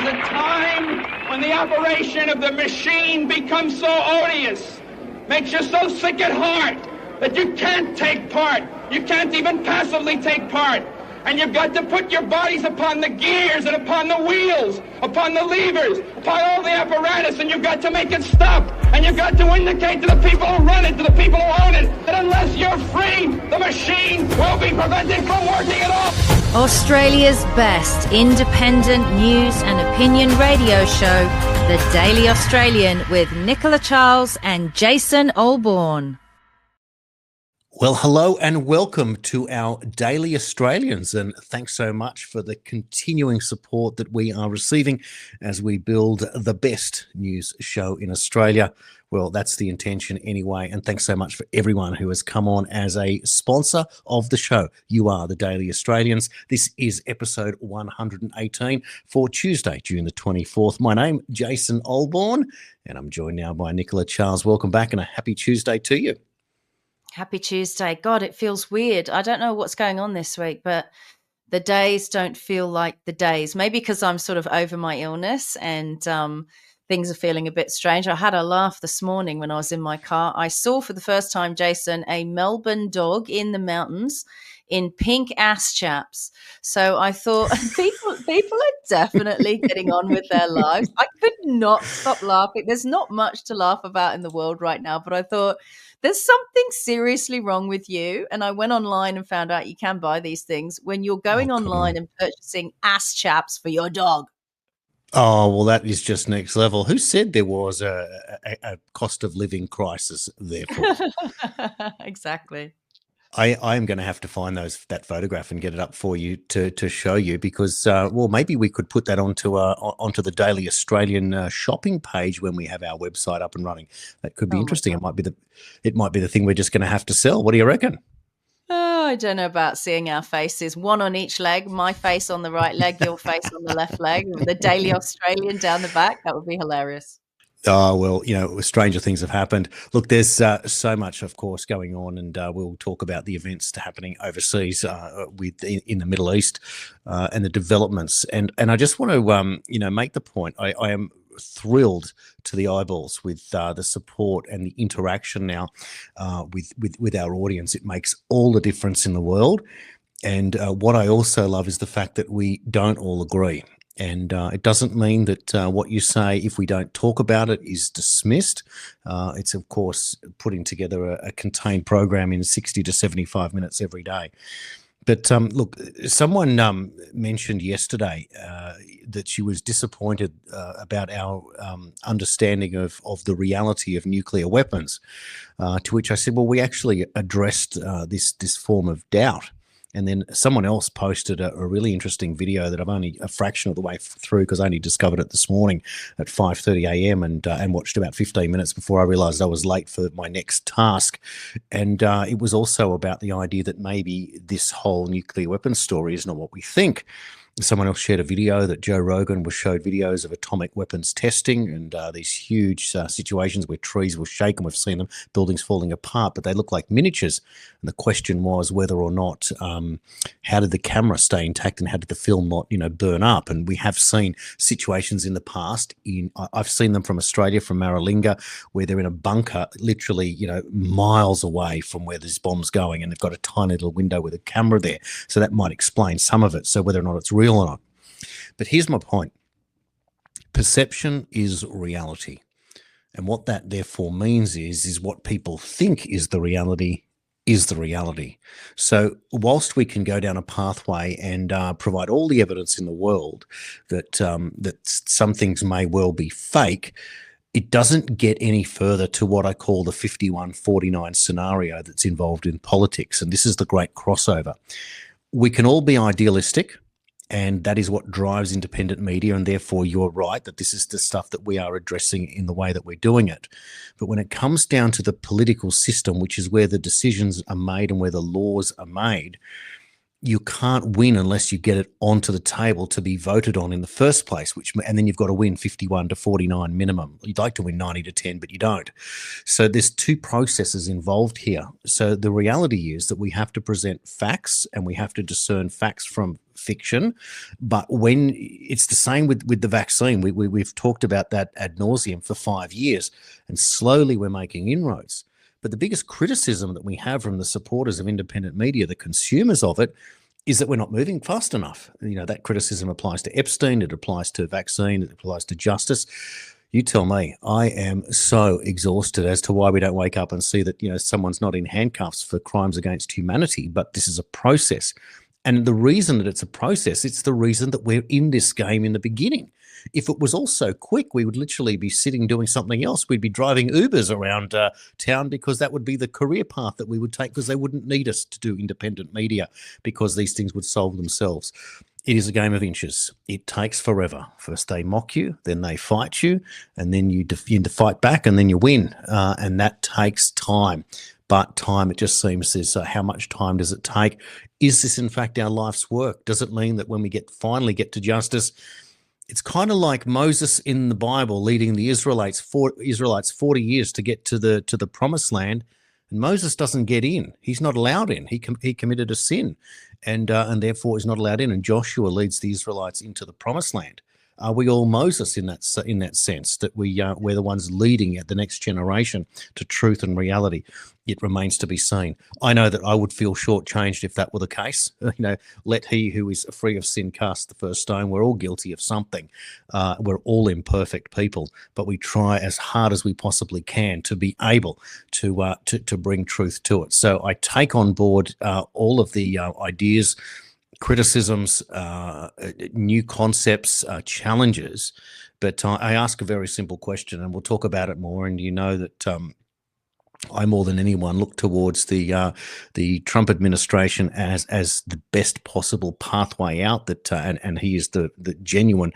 a time when the operation of the machine becomes so odious, makes you so sick at heart that you can't take part. You can't even passively take part. And you've got to put your bodies upon the gears and upon the wheels, upon the levers, upon all the apparatus, and you've got to make it stop. And you've got to indicate to the people who run it, to the people who own it, that unless you're free, the machine will be prevented from working at all. Australia's best independent news and opinion radio show, The Daily Australian, with Nicola Charles and Jason Olbourne. Well, hello and welcome to our Daily Australians, and thanks so much for the continuing support that we are receiving as we build the best news show in Australia. Well, that's the intention anyway, and thanks so much for everyone who has come on as a sponsor of the show. You are the Daily Australians. This is episode 118 for Tuesday, June the 24th. My name, Jason Olbourne, and I'm joined now by Nicola Charles. Welcome back and a happy Tuesday to you. Happy Tuesday. God, it feels weird. I don't know what's going on this week, but the days don't feel like the days. Maybe because I'm sort of over my illness and things are feeling a bit strange. I had a laugh this morning when I was in my car. I saw for the first time, Jason, a Melbourne dog in the mountains in pink ass chaps. So I thought people are definitely getting on with their lives. I could not stop laughing. There's not much to laugh about in the world right now, but I thought there's something seriously wrong with you. And I went online and found out you can buy these things when you're going online and purchasing ass chaps for your dog. Oh, well, that is just next level. Who said there was a cost of living crisis, therefore? Exactly. I am going to have to find that photograph and get it up for you to show you because, well, maybe we could put that onto the Daily Australian shopping page when we have our website up and running. That could be interesting. It might be the thing we're just going to have to sell. What do you reckon? Oh, I don't know about seeing our faces, one on each leg, my face on the right leg, your face on the left leg, with the Daily Australian down the back. That would be hilarious. Oh, well, stranger things have happened. Look, there's so much, of course, going on, and we'll talk about the events happening overseas in the Middle East and the developments. And I just want to, make the point. I am thrilled to the eyeballs with the support and the interaction now with our audience. It makes all the difference in the world. And what I also love is the fact that we don't all agree. And it doesn't mean that what you say, if we don't talk about it, is dismissed. It's, of course, putting together a contained program in 60 to 75 minutes every day. But look, someone mentioned yesterday that she was disappointed about our understanding of the reality of nuclear weapons, to which I said, well, we actually addressed this form of doubt. And then someone else posted a really interesting video that I'm only a fraction of the way through because I only discovered it this morning at 5:30 a.m. and watched about 15 minutes before I realized I was late for my next task. And it was also about the idea that maybe this whole nuclear weapons story is not what we think. Someone else shared a video that Joe Rogan showed videos of atomic weapons testing and these huge situations where trees will shake, and we've seen them, buildings falling apart, but they look like miniatures. And the question was whether or not, how did the camera stay intact and how did the film not, burn up? And we have seen situations in the past. I've seen them from Australia, from Maralinga, where they're in a bunker, literally, miles away from where this bomb's going, and they've got a tiny little window with a camera there. So that might explain some of it. So whether or not it's real or not. But here's my point. Perception is reality. And what that therefore means is what people think is the reality is the reality. So whilst we can go down a pathway and provide all the evidence in the world that some things may well be fake, it doesn't get any further to what I call the 51-49 scenario that's involved in politics. And this is the great crossover. We can all be idealistic, and that is what drives independent media, and therefore you're right that this is the stuff that we are addressing in the way that we're doing it. But when it comes down to the political system, which is where the decisions are made and where the laws are made, you can't win unless you get it onto the table to be voted on in the first place, and then you've got to win 51-49 minimum. You'd like to win 90-10, but you don't. So there's two processes involved here. So the reality is that we have to present facts, and we have to discern facts from fiction. But when it's the same with the vaccine, we've talked about that ad nauseum for 5 years, and slowly we're making inroads. But the biggest criticism that we have from the supporters of independent media, the consumers of it, is that we're not moving fast enough. That criticism applies to Epstein, it applies to vaccine, it applies to justice. You tell me. I am so exhausted as to why we don't wake up and see that, someone's not in handcuffs for crimes against humanity, but this is a process. And the reason that it's a process, it's the reason that we're in this game in the beginning. If it was all so quick, we would literally be sitting doing something else. We'd be driving Ubers around town, because that would be the career path that we would take, because they wouldn't need us to do independent media, because these things would solve themselves. It is a game of inches. It takes forever. First they mock you, then they fight you, and then you fight back, and then you win. And that takes time. But time, it just seems, is how much time does it take? Is this in fact our life's work? Does it mean that when we finally get to justice, it's kind of like Moses in the Bible leading the Israelites 40 years to get to the promised land, and Moses doesn't get in. He's not allowed in. He committed a sin, and therefore is not allowed in. And Joshua leads the Israelites into the promised land. Are we all Moses in that sense, that we're the ones leading at the next generation to truth and reality? It remains to be seen. I know that I would feel shortchanged if that were the case. Let he who is free of sin cast the first stone. We're all guilty of something. We're all imperfect people, but we try as hard as we possibly can to be able to bring truth to it. So I take on board all of the ideas, criticisms, new concepts, challenges, but I ask a very simple question, and we'll talk about it more. And you know that I, more than anyone, look towards the Trump administration as the best possible pathway out. That and he is the genuine,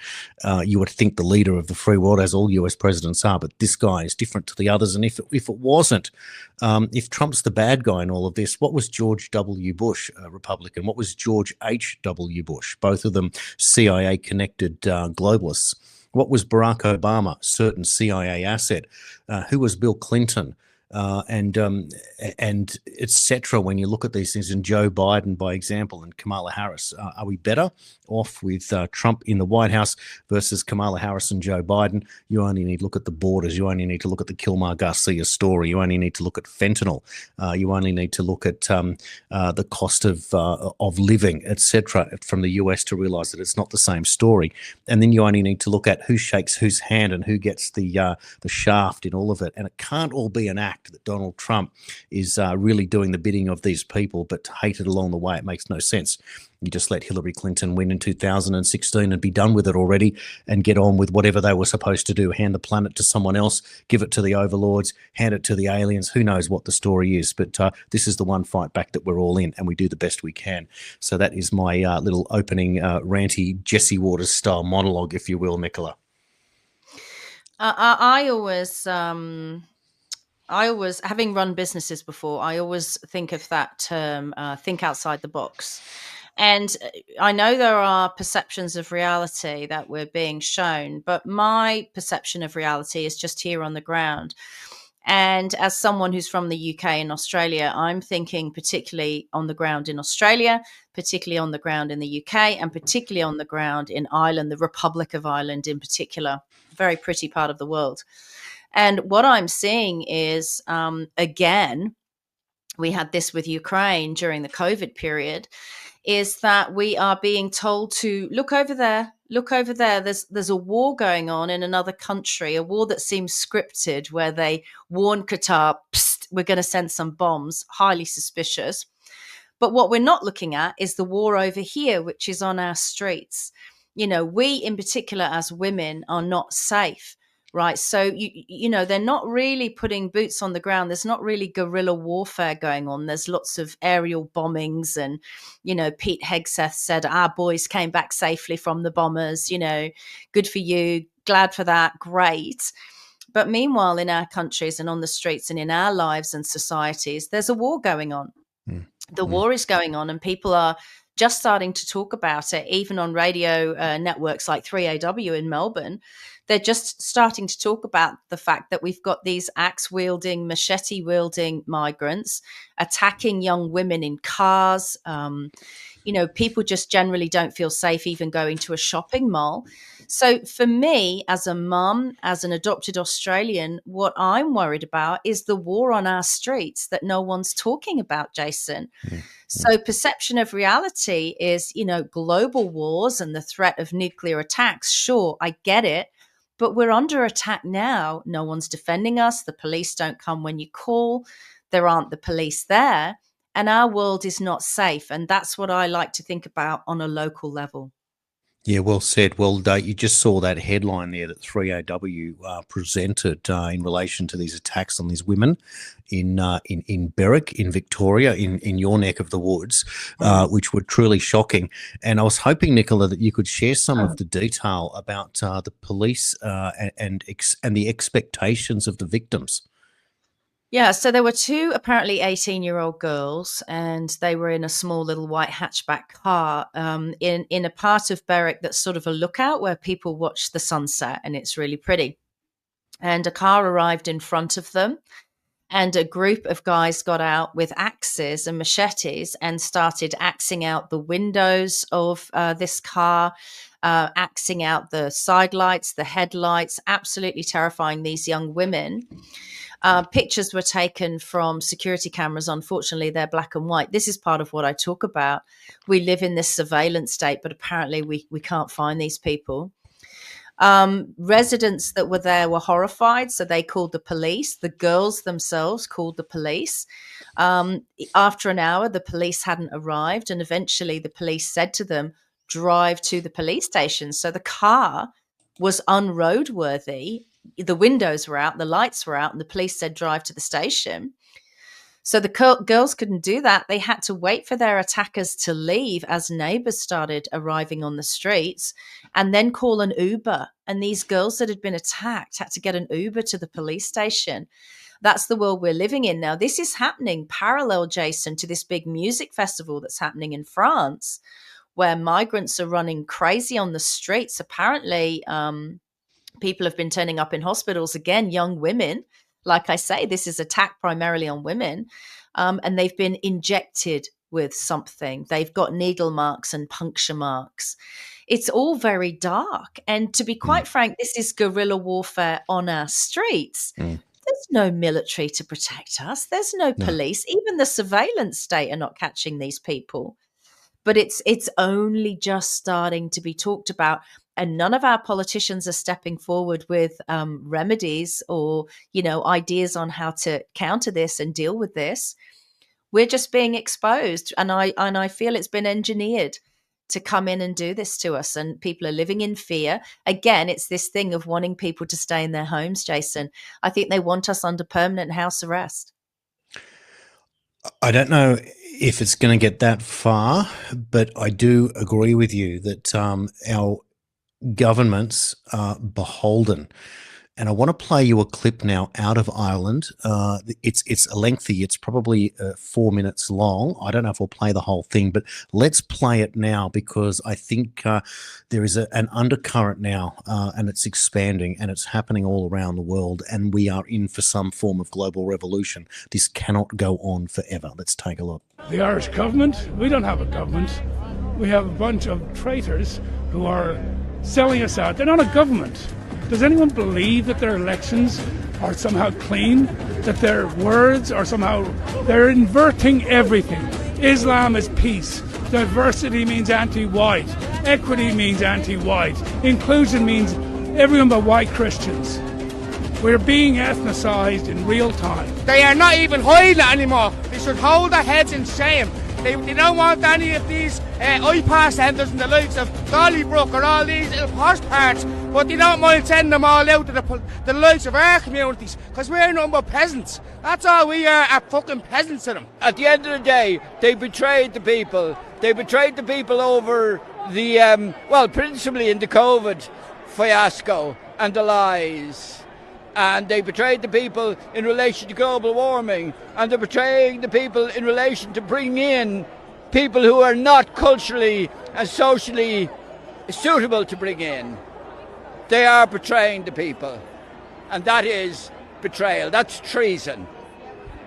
you would think, the leader of the free world, as all US presidents are. But this guy is different to the others. And if it wasn't, if Trump's the bad guy in all of this, what was George W. Bush, a Republican? What was George H.W. Bush? Both of them CIA connected globalists. What was Barack Obama? Certain CIA asset. Who was Bill Clinton? And etc. When you look at these things, and Joe Biden, by example, and Kamala Harris, are we better off with Trump in the White House versus Kamala Harris and Joe Biden? You only need to look at the borders. You only need to look at the Kilmar Garcia story. You only need to look at fentanyl. You only need to look at the cost of living, etc. from the US to realize that it's not the same story. And then you only need to look at who shakes whose hand and who gets the shaft in all of it. And it can't all be an act that Donald Trump is really doing the bidding of these people, but hated along the way. It makes no sense. You just let Hillary Clinton win in 2016 and be done with it already, and get on with whatever they were supposed to do. Hand the planet to someone else, give it to the overlords, hand it to the aliens. Who knows what the story is, but this is the one fight back that we're all in, and we do the best we can. So that is my little opening ranty Jesse Waters style monologue, if you will, Nicola. I always, having run businesses before, I always think of that term, think outside the box. And I know there are perceptions of reality that we're being shown, but my perception of reality is just here on the ground. And as someone who's from the UK and Australia, I'm thinking particularly on the ground in Australia, particularly on the ground in the UK, and particularly on the ground in Ireland, the Republic of Ireland in particular, a very pretty part of the world. And what I'm seeing is, again, we had this with Ukraine during the COVID period, is that we are being told to look over there, look over there. There's a war going on in another country, a war that seems scripted, where they warn Qatar, psst, we're going to send some bombs, highly suspicious. But what we're not looking at is the war over here, which is on our streets. We in particular as women are not safe. Right. So, they're not really putting boots on the ground. There's not really guerrilla warfare going on. There's lots of aerial bombings. And, Pete Hegseth said, our boys came back safely from the bombers. Good for you. Glad for that. Great. But meanwhile, in our countries and on the streets and in our lives and societies, there's a war going on. The war is going on, and people are just starting to talk about it, even on radio networks like 3AW in Melbourne. They're just starting to talk about the fact that we've got these axe-wielding, machete-wielding migrants attacking young women in cars. People just generally don't feel safe even going to a shopping mall. So for me, as a mum, as an adopted Australian, what I'm worried about is the war on our streets that no one's talking about, Jason. So perception of reality is, global wars and the threat of nuclear attacks. Sure, I get it. But we're under attack now. No one's defending us. The police don't come when you call. There aren't the police there. And our world is not safe. And that's what I like to think about on a local level. Yeah, well said. Well, you just saw that headline there that 3AW presented in relation to these attacks on these women in Berwick, in Victoria, in your neck of the woods, which were truly shocking. And I was hoping, Nicola, that you could share some of the detail about the police and the expectations of the victims. Yeah, so there were two apparently 18-year-old girls, and they were in a small little white hatchback car in a part of Berwick that's sort of a lookout where people watch the sunset, and it's really pretty. And a car arrived in front of them, and a group of guys got out with axes and machetes and started axing out the windows of this car, axing out the side lights, the headlights, absolutely terrifying these young women. Pictures were taken from security cameras. Unfortunately, they're black and white. This is part of what I talk about. We live in this surveillance state, but apparently we can't find these people. Residents that were there were horrified, so they called the police. The girls themselves called the police. After an hour, the police hadn't arrived, and eventually the police said to them, drive to the police station. So the car was unroadworthy. The windows were out, the lights were out, and the police said drive to the station. So the girls couldn't do that. They had to wait for their attackers to leave as neighbors started arriving on the streets, and then call an Uber. And these girls that had been attacked had to get an Uber to the police station. That's the world we're living in now. This is happening parallel, Jason, to this big music festival that's happening in France, where migrants are running crazy on the streets. Apparently, people have been turning up in hospitals again, young women. Like I say, this is attack primarily on women, and they've been injected with something. They've got needle marks and puncture marks. It's all very dark. And to be quite frank, this is guerrilla warfare on our streets. There's no military to protect us. There's no police. Even the surveillance state are not catching these people. But it's only just starting to be talked about. And none of our politicians are stepping forward with remedies or, ideas on how to counter this and deal with this. We're just being exposed. And I feel it's been engineered to come in and do this to us. And people are living in fear. Again, it's this thing of wanting people to stay in their homes, Jason. I think they want us under permanent house arrest. I don't know if it's going to get that far, but I do agree with you that our governments are beholden. And I want to play you a clip now out of Ireland. It's lengthy. It's probably 4 minutes long. I don't know if we'll play the whole thing, but let's play it now because I think there is an undercurrent now and it's expanding and it's happening all around the world and we are in for some form of global revolution. This cannot go on forever. Let's take a look. The Irish government, we don't have a government. We have a bunch of traitors who are selling us out. They're not a government. Does anyone believe that their elections are somehow clean? That their words are somehow... They're inverting everything. Islam is peace. Diversity means anti-white. Equity means anti-white. Inclusion means everyone but white Christians. We're being ethnicized in real time. They are not even hiding it anymore. They should hold their heads in shame. They don't want any of these iPass centres and the likes of Dollybrook or all these little posh parts, but they don't mind sending them all out to the likes of our communities, because we're nothing but peasants. That's all we are fucking peasants to them. At the end of the day, they betrayed the people. They betrayed the people over the, principally in the COVID fiasco and the lies. And they betrayed the people in relation to global warming, and they're betraying the people in relation to bringing in people who are not culturally and socially suitable to bring in. they are betraying the people. And that is betrayal. That's treason.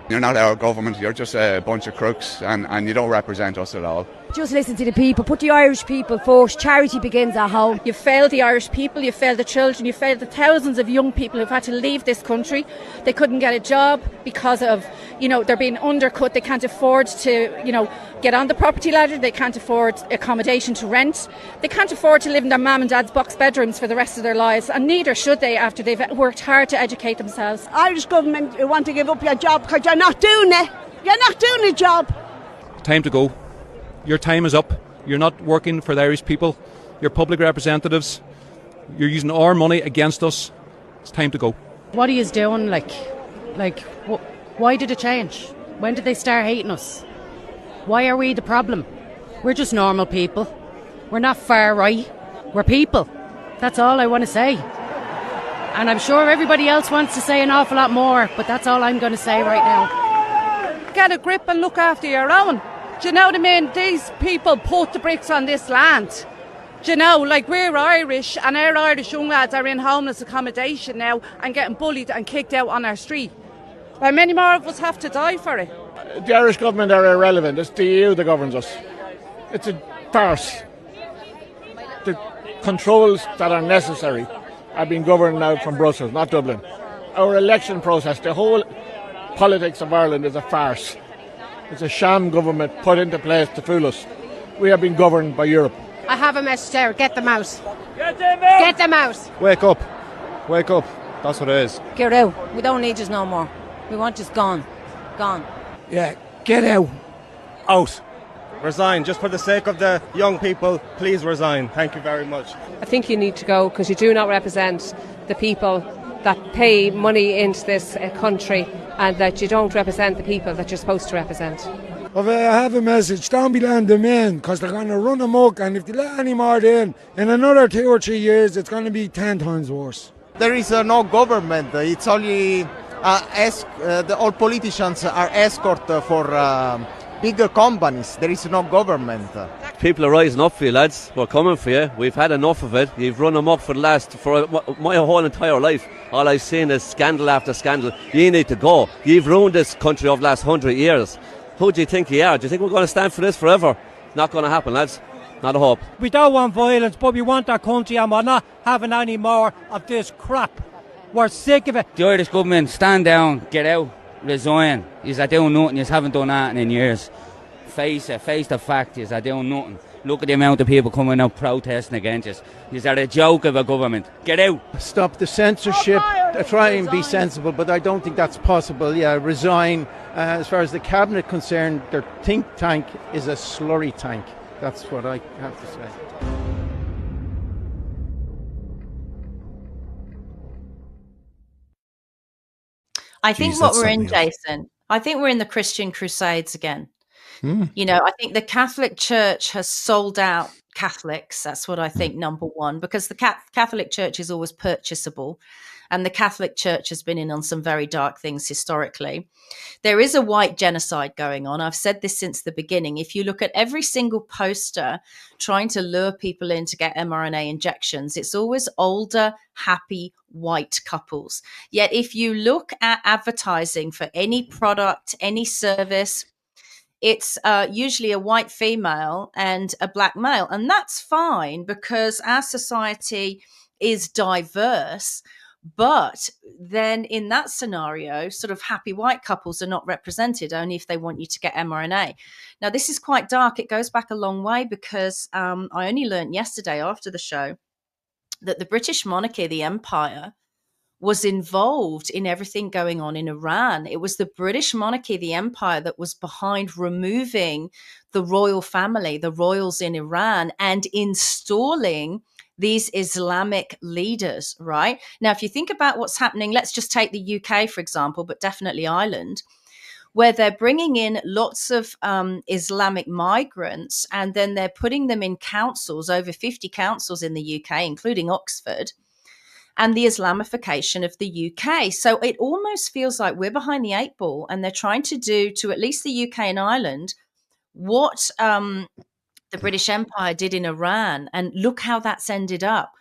You're not our government, you're just a bunch of crooks and you don't represent us at all. Just listen to the people, put the Irish people first. Charity begins at home. You failed the Irish people, you failed the children, you failed the thousands of young people who've had to leave this country. They couldn't get a job because of, they're being undercut. They can't afford to, get on the property ladder. They can't afford accommodation to rent. They can't afford to live in their mum and dad's box bedrooms for the rest of their lives, and neither should they after they've worked hard to educate themselves. Irish government, you want to give up your job because you're not doing it. You're not doing the job. Time to go. Your time is up. You're not working for the Irish people. You're public representatives. You're using our money against us. It's time to go. What are you doing? Why did it change? When did they start hating us? Why are we the problem? We're just normal people. We're not far right. We're people. That's all I want to say. And I'm sure everybody else wants to say an awful lot more, but that's all I'm going to say right now. Get a grip and look after your own. Do you know what I mean? These people put the bricks on this land. Do you know, we're Irish and our Irish young lads are in homeless accommodation now and getting bullied and kicked out on our street. How many more of us have to die for it? The Irish government are irrelevant. It's the EU that governs us. It's a farce. The controls that are necessary are being governed now from Brussels, not Dublin. Our election process, the whole politics of Ireland is a farce. It's a sham government put into place to fool us. We are being governed by Europe. I have a message there. Get them out. Get them out. Get them out. Wake up. Wake up. That's what it is. Get out. We don't need you no more. We want you gone. Gone. Yeah, get out. Out. Resign. Just for the sake of the young people, please resign. Thank you very much. I think you need to go because you do not represent the people that pay money into this country, and that you don't represent the people that you're supposed to represent. Well, I have a message. Don't be letting them in because they're going to run amok, and if they let any more in another 2 or 3 years, it's going to be 10 times worse. There is no government. It's only all politicians are escort for bigger companies. There is no government. People are rising up for you, lads. We're coming for you. We've had enough of it. You've run amok for my whole entire life. All I've seen is scandal after scandal. You need to go. You've ruined this country over the last 100 years. Who do you think you are? Do you think we're going to stand for this forever? Not going to happen, lads. Not a hope. We don't want violence, but we want our country, and we're not having any more of this crap. We're sick of it. The Irish government, stand down, get out, resign. You're doing nothing. You haven't done that in years. Face it. Face the fact. You're doing nothing. Look at the amount of people coming out protesting against us. You're a joke of a government. Get out. Stop the censorship. Try and be sensible, but I don't think that's possible. Yeah, resign. As far as the cabinet concerned, their think tank is a slurry tank. That's what I have to say. I think what we're in, Jason, I think we're in the Christian Crusades again. I think the Catholic Church has sold out Catholics. That's what I think, number one, because the Catholic Church is always purchasable. And the Catholic Church has been in on some very dark things historically. There is a white genocide going on. I've said this since the beginning. If you look at every single poster trying to lure people in to get mRNA injections, it's always older, happy, white couples. Yet if you look at advertising for any product, any service, it's usually a white female and a black male. And that's fine because our society is diverse. But then in that scenario, sort of happy white couples are not represented, only if they want you to get mRNA. Now, this is quite dark. It goes back a long way because I only learned yesterday after the show that the British monarchy, the empire, was involved in everything going on in Iran. It was the British monarchy, the empire, that was behind removing the royal family, the royals in Iran, and installing these Islamic leaders, right? Now, if you think about what's happening, let's just take the UK, for example, but definitely Ireland, where they're bringing in lots of Islamic migrants, and then they're putting them in councils, over 50 councils in the UK, including Oxford, and the Islamification of the UK. So it almost feels like we're behind the 8 ball, and they're trying to do to at least the UK and Ireland what the British Empire did in Iran, and look how that's ended up.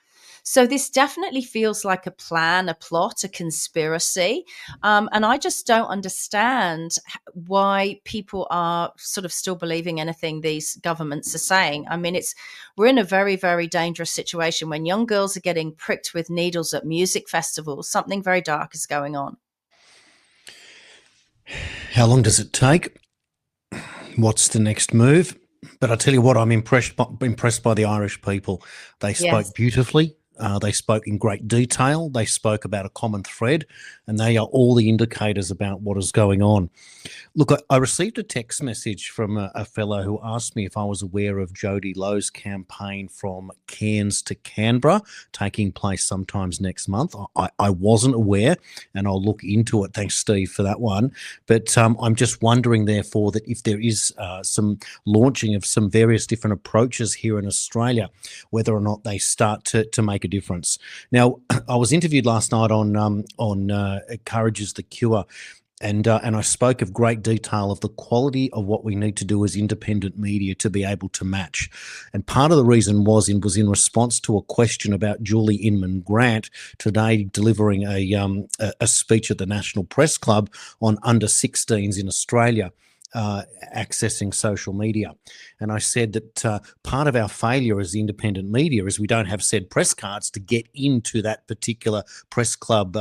So this definitely feels like a plan, a plot, a conspiracy. And I just don't understand why people are sort of still believing anything these governments are saying. I mean, we're in a very, very dangerous situation when young girls are getting pricked with needles at music festivals. Something very dark is going on. How long does it take? What's the next move? But I tell you what, I'm impressed by the Irish people. They spoke Yes. beautifully. They spoke in great detail. They spoke about a common thread, and they are all the indicators about what is going on. Look, I received a text message from a fellow who asked me if I was aware of Jodie Lowe's campaign from Cairns to Canberra taking place sometimes next month. I wasn't aware, and I'll look into it. Thanks, Steve, for that one. But I'm just wondering, therefore, that if there is some launching of some various different approaches here in Australia, whether or not they start to make a difference. Now, I was interviewed last night on Courage is the Cure, and I spoke of great detail of the quality of what we need to do as independent media to be able to match. And part of the reason was in response to a question about Julie Inman Grant today delivering a speech at the National Press Club on under 16s in Australia. Accessing social media. And I said that part of our failure as independent media is we don't have said press cards to get into that particular press club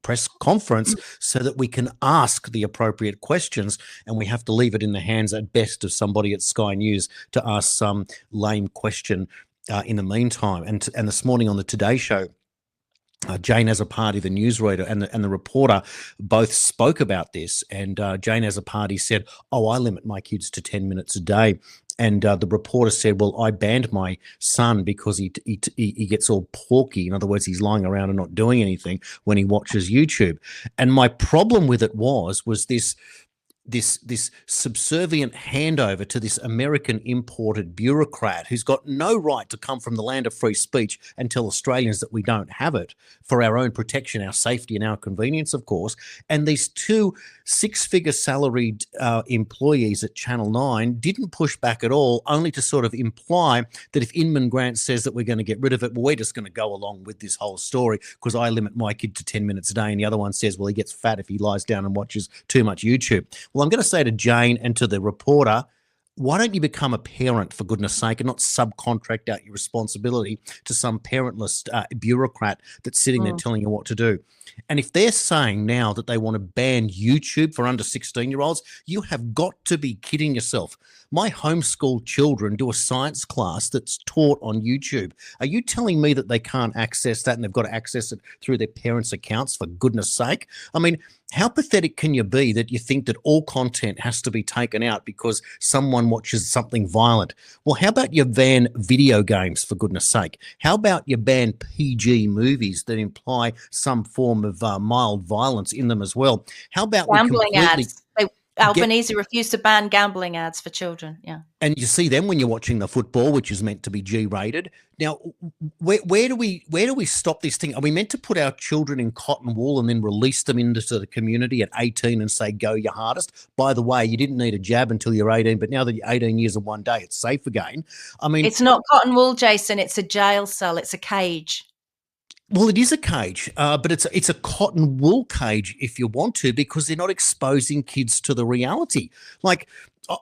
press conference so that we can ask the appropriate questions, and we have to leave it in the hands at best of somebody at Sky News to ask some lame question in the meantime. And this morning on the Today Show, Jane Azzopardi, the newsreader, and the reporter both spoke about this. And Jane Azzopardi said, "Oh, I limit my kids to 10 minutes a day." And the reporter said, "Well, I banned my son because he gets all porky. In other words, he's lying around and not doing anything when he watches YouTube." And my problem with it was this subservient handover to this American imported bureaucrat who's got no right to come from the land of free speech and tell Australians that we don't have it for our own protection, our safety and our convenience, of course. And these two six-figure salaried employees at Channel 9 didn't push back at all, only to sort of imply that if Inman Grant says that we're going to get rid of it, well, we're just going to go along with this whole story because I limit my kid to 10 minutes a day. And the other one says, well, he gets fat if he lies down and watches too much YouTube. Well, I'm going to say to Jane and to the reporter, why don't you become a parent, for goodness sake, and not subcontract out your responsibility to some parentless bureaucrat that's sitting there telling you what to do? And if they're saying now that they want to ban YouTube for under 16-year-olds, you have got to be kidding yourself. My homeschooled children do a science class that's taught on YouTube. Are you telling me that they can't access that and they've got to access it through their parents' accounts, for goodness sake? I mean, how pathetic can you be that you think that all content has to be taken out because someone watches something violent? Well, how about you ban video games, for goodness sake? How about you ban PG movies that imply some form of mild violence in them as well? How about gambling ads? Albanese refused to ban gambling ads for children. Yeah. And you see them when you're watching the football, which is meant to be G-rated. Now, where do we stop this thing? Are we meant to put our children in cotton wool and then release them into the community at 18 and say, go your hardest? By the way, you didn't need a jab until you're 18, but now that you're 18 years and 1 day, it's safe again. I mean, it's not cotton wool, Jason. It's a jail cell. It's a cage. Well, it is a cage, but it's a cotton wool cage if you want to, because they're not exposing kids to the reality. Like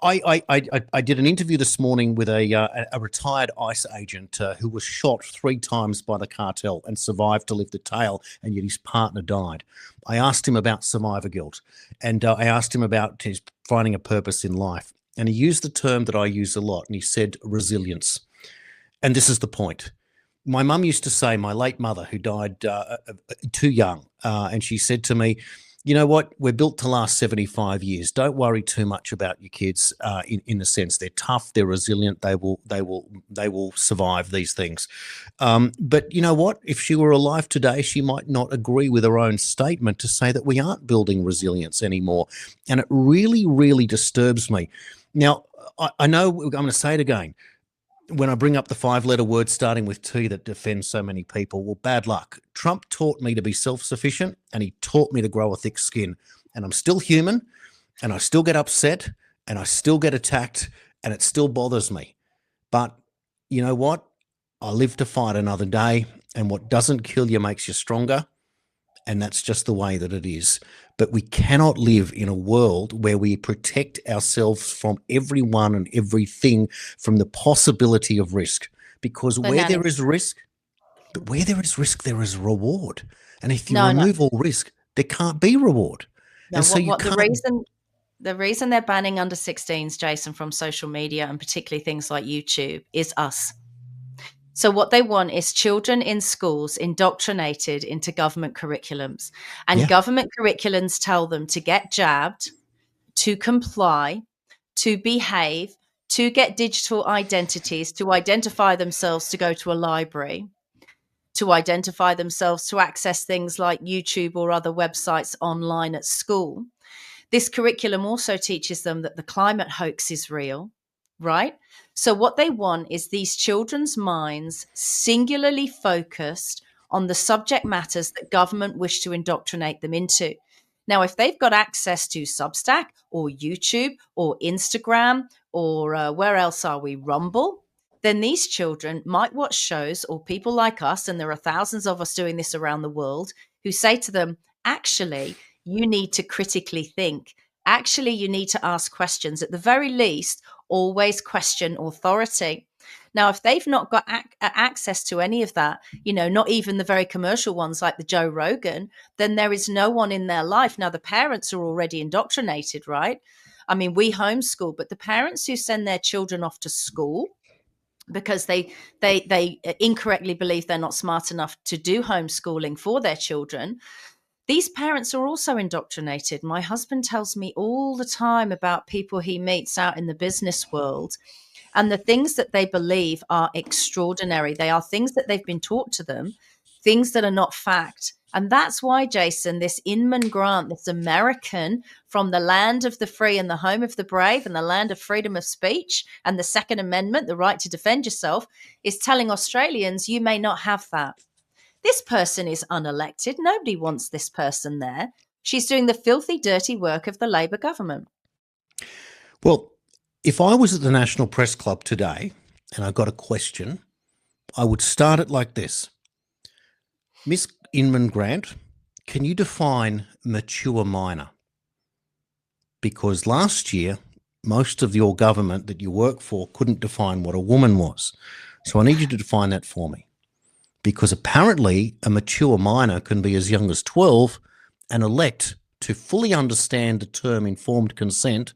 I did an interview this morning with a retired ICE agent who was shot 3 times by the cartel and survived to lift the tail, and yet his partner died. I asked him about survivor guilt, and I asked him about his finding a purpose in life, and he used the term that I use a lot, and he said resilience. And this is the point. My mum used to say, my late mother, who died too young, and she said to me, you know what, we're built to last 75 years. Don't worry too much about your kids in the sense they're tough, they're resilient, they will survive these things. But you know what, if she were alive today, she might not agree with her own statement to say that we aren't building resilience anymore. And it really, really disturbs me. Now, I know I'm going to say it again. When I bring up the 5-letter word starting with T that defends so many people, well, bad luck. Trump taught me to be self-sufficient, and he taught me to grow a thick skin. And I'm still human, and I still get upset, and I still get attacked, and it still bothers me. But you know what? I live to fight another day, and what doesn't kill you makes you stronger. And that's just the way that it is. But we cannot live in a world where we protect ourselves from everyone and everything from the possibility of risk. Because where there is risk, there is reward. And if you remove all risk, there can't be reward. No, and so the reason they're banning under 16s, Jason, from social media and particularly things like YouTube is us. So what they want is children in schools indoctrinated into government curriculums. And government curriculums tell them to get jabbed, to comply, to behave, to get digital identities, to identify themselves to go to a library, to identify themselves to access things like YouTube or other websites online at school. This curriculum also teaches them that the climate hoax is real, right? So what they want is these children's minds singularly focused on the subject matters that government wish to indoctrinate them into. Now, if they've got access to Substack or YouTube or Instagram or where else are we, Rumble, then these children might watch shows, or people like us, and there are thousands of us doing this around the world, who say to them, actually, you need to critically think. Actually, you need to ask questions. At the very least, always question authority. Now, if they've not got access to any of that, not even the very commercial ones like the Joe Rogan, then there is no one in their life. Now, the parents are already indoctrinated, right? I mean, we homeschool, but the parents who send their children off to school because they incorrectly believe they're not smart enough to do homeschooling for their children, these parents are also indoctrinated. My husband tells me all the time about people he meets out in the business world, and the things that they believe are extraordinary. They are things that they've been taught to them, things that are not fact. And that's why, Jason, this Inman Grant, this American from the land of the free and the home of the brave and the land of freedom of speech and the Second Amendment, the right to defend yourself, is telling Australians, you may not have that. This person is unelected. Nobody wants this person there. She's doing the filthy, dirty work of the Labor government. Well, if I was at the National Press Club today and I got a question, I would start it like this. Miss Inman Grant, can you define mature minor? Because last year, most of your government that you work for couldn't define what a woman was. So I need you to define that for me. Because apparently a mature minor can be as young as 12 and elect to fully understand the term informed consent,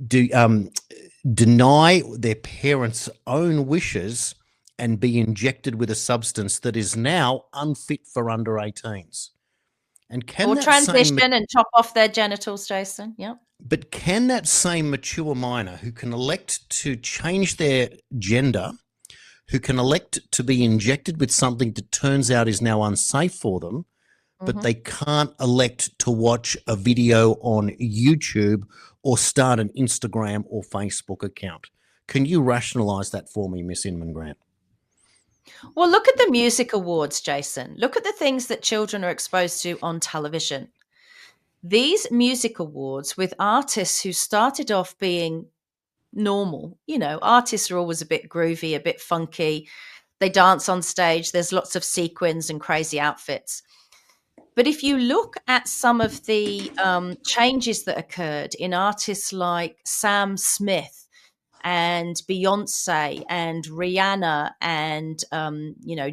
deny their parents' own wishes and be injected with a substance that is now unfit for under 18s. And or transition and chop off their genitals, Jason. Yeah. But can that same mature minor who can elect to change their gender, who can elect to be injected with something that turns out is now unsafe for them, but they can't elect to watch a video on YouTube or start an Instagram or Facebook account? Can you rationalise that for me, Miss Inman Grant? Well, look at the music awards, Jason. Look at the things that children are exposed to on television. These music awards with artists who started off being normal, artists are always a bit groovy, a bit funky. They dance on stage. There's lots of sequins and crazy outfits. But if you look at some of the changes that occurred in artists like Sam Smith and Beyonce and Rihanna and,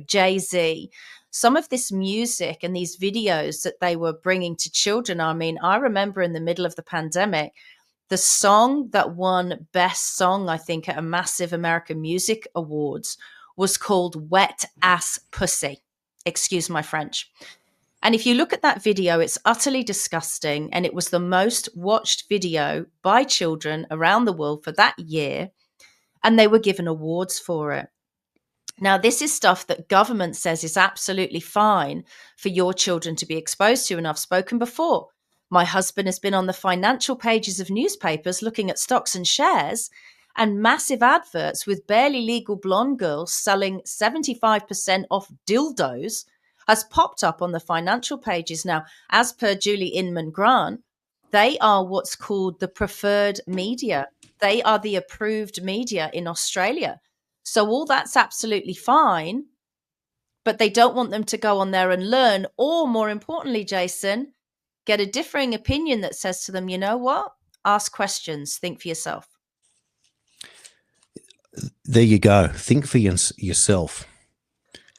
Jay-Z, some of this music and these videos that they were bringing to children. I mean, I remember in the middle of the pandemic, the song that won Best Song, I think, at a massive American Music Awards was called Wet Ass Pussy. Excuse my French. And if you look at that video, it's utterly disgusting. And it was the most watched video by children around the world for that year. And they were given awards for it. Now, this is stuff that government says is absolutely fine for your children to be exposed to. And I've spoken before. My husband has been on the financial pages of newspapers looking at stocks and shares, and massive adverts with barely legal blonde girls selling 75% off dildos has popped up on the financial pages. Now, as per Julie Inman Grant, they are what's called the preferred media. They are the approved media in Australia. So all that's absolutely fine, but they don't want them to go on there and learn, or more importantly, Jason, get a differing opinion that says to them, you know what? Ask questions, think for yourself. There you go. Think for yourself.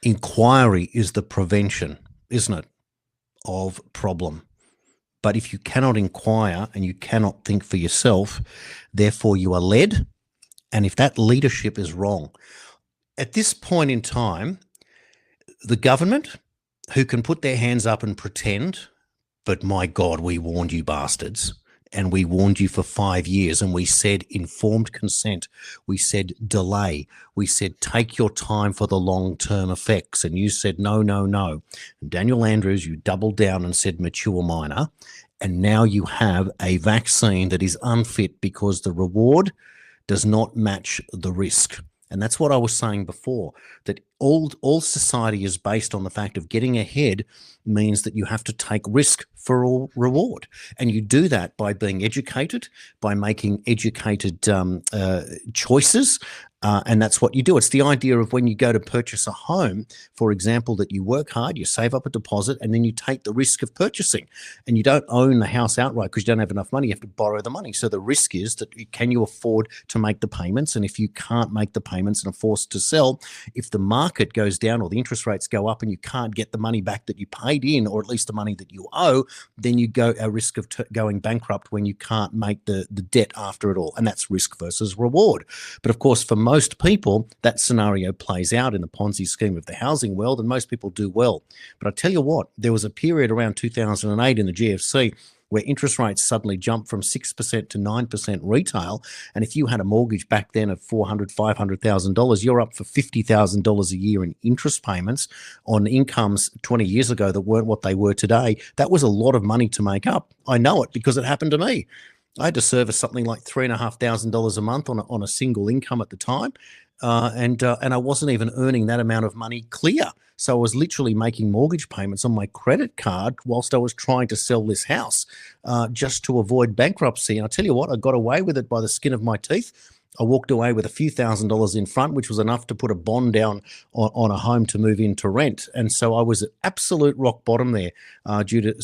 Inquiry is the prevention, isn't it, of problem. But if you cannot inquire and you cannot think for yourself, therefore you are led. And if that leadership is wrong, at this point in time, the government, who can put their hands up and pretend, but my God, we warned you bastards, and we warned you for 5 years, and we said informed consent, we said delay, we said take your time for the long-term effects, and you said no, no, no. And Daniel Andrews, you doubled down and said mature minor, and now you have a vaccine that is unfit because the reward does not match the risk. And that's what I was saying before, that all society is based on the fact of getting ahead means that you have to take risk for all reward. And you do that by being educated, by making educated choices. And that's what you do. It's the idea of when you go to purchase a home, for example, that you work hard, you save up a deposit, and then you take the risk of purchasing. And you don't own the house outright because you don't have enough money. You have to borrow the money. So the risk is that can you afford to make the payments? And if you can't make the payments and are forced to sell, if the market goes down or the interest rates go up and you can't get the money back that you paid in, or at least the money that you owe, then you go a risk of going bankrupt when you can't make the debt after it all. And that's risk versus reward. But of course, for most people, that scenario plays out in the Ponzi scheme of the housing world, and most people do well. But I tell you what, there was a period around 2008 in the GFC where interest rates suddenly jumped from 6% to 9% retail. And if you had a mortgage back then of $400,000, $500,000, you're up for $50,000 a year in interest payments on incomes 20 years ago that weren't what they were today. That was a lot of money to make up. I know it because it happened to me. I had to service something like $3,500 a month on a single income at the time, and I wasn't even earning that amount of money clear. So I was literally making mortgage payments on my credit card whilst I was trying to sell this house just to avoid bankruptcy. And I tell you what, I got away with it by the skin of my teeth. I walked away with a few $1,000s in front, which was enough to put a bond down on a home to move into rent. And so I was at absolute rock bottom there due to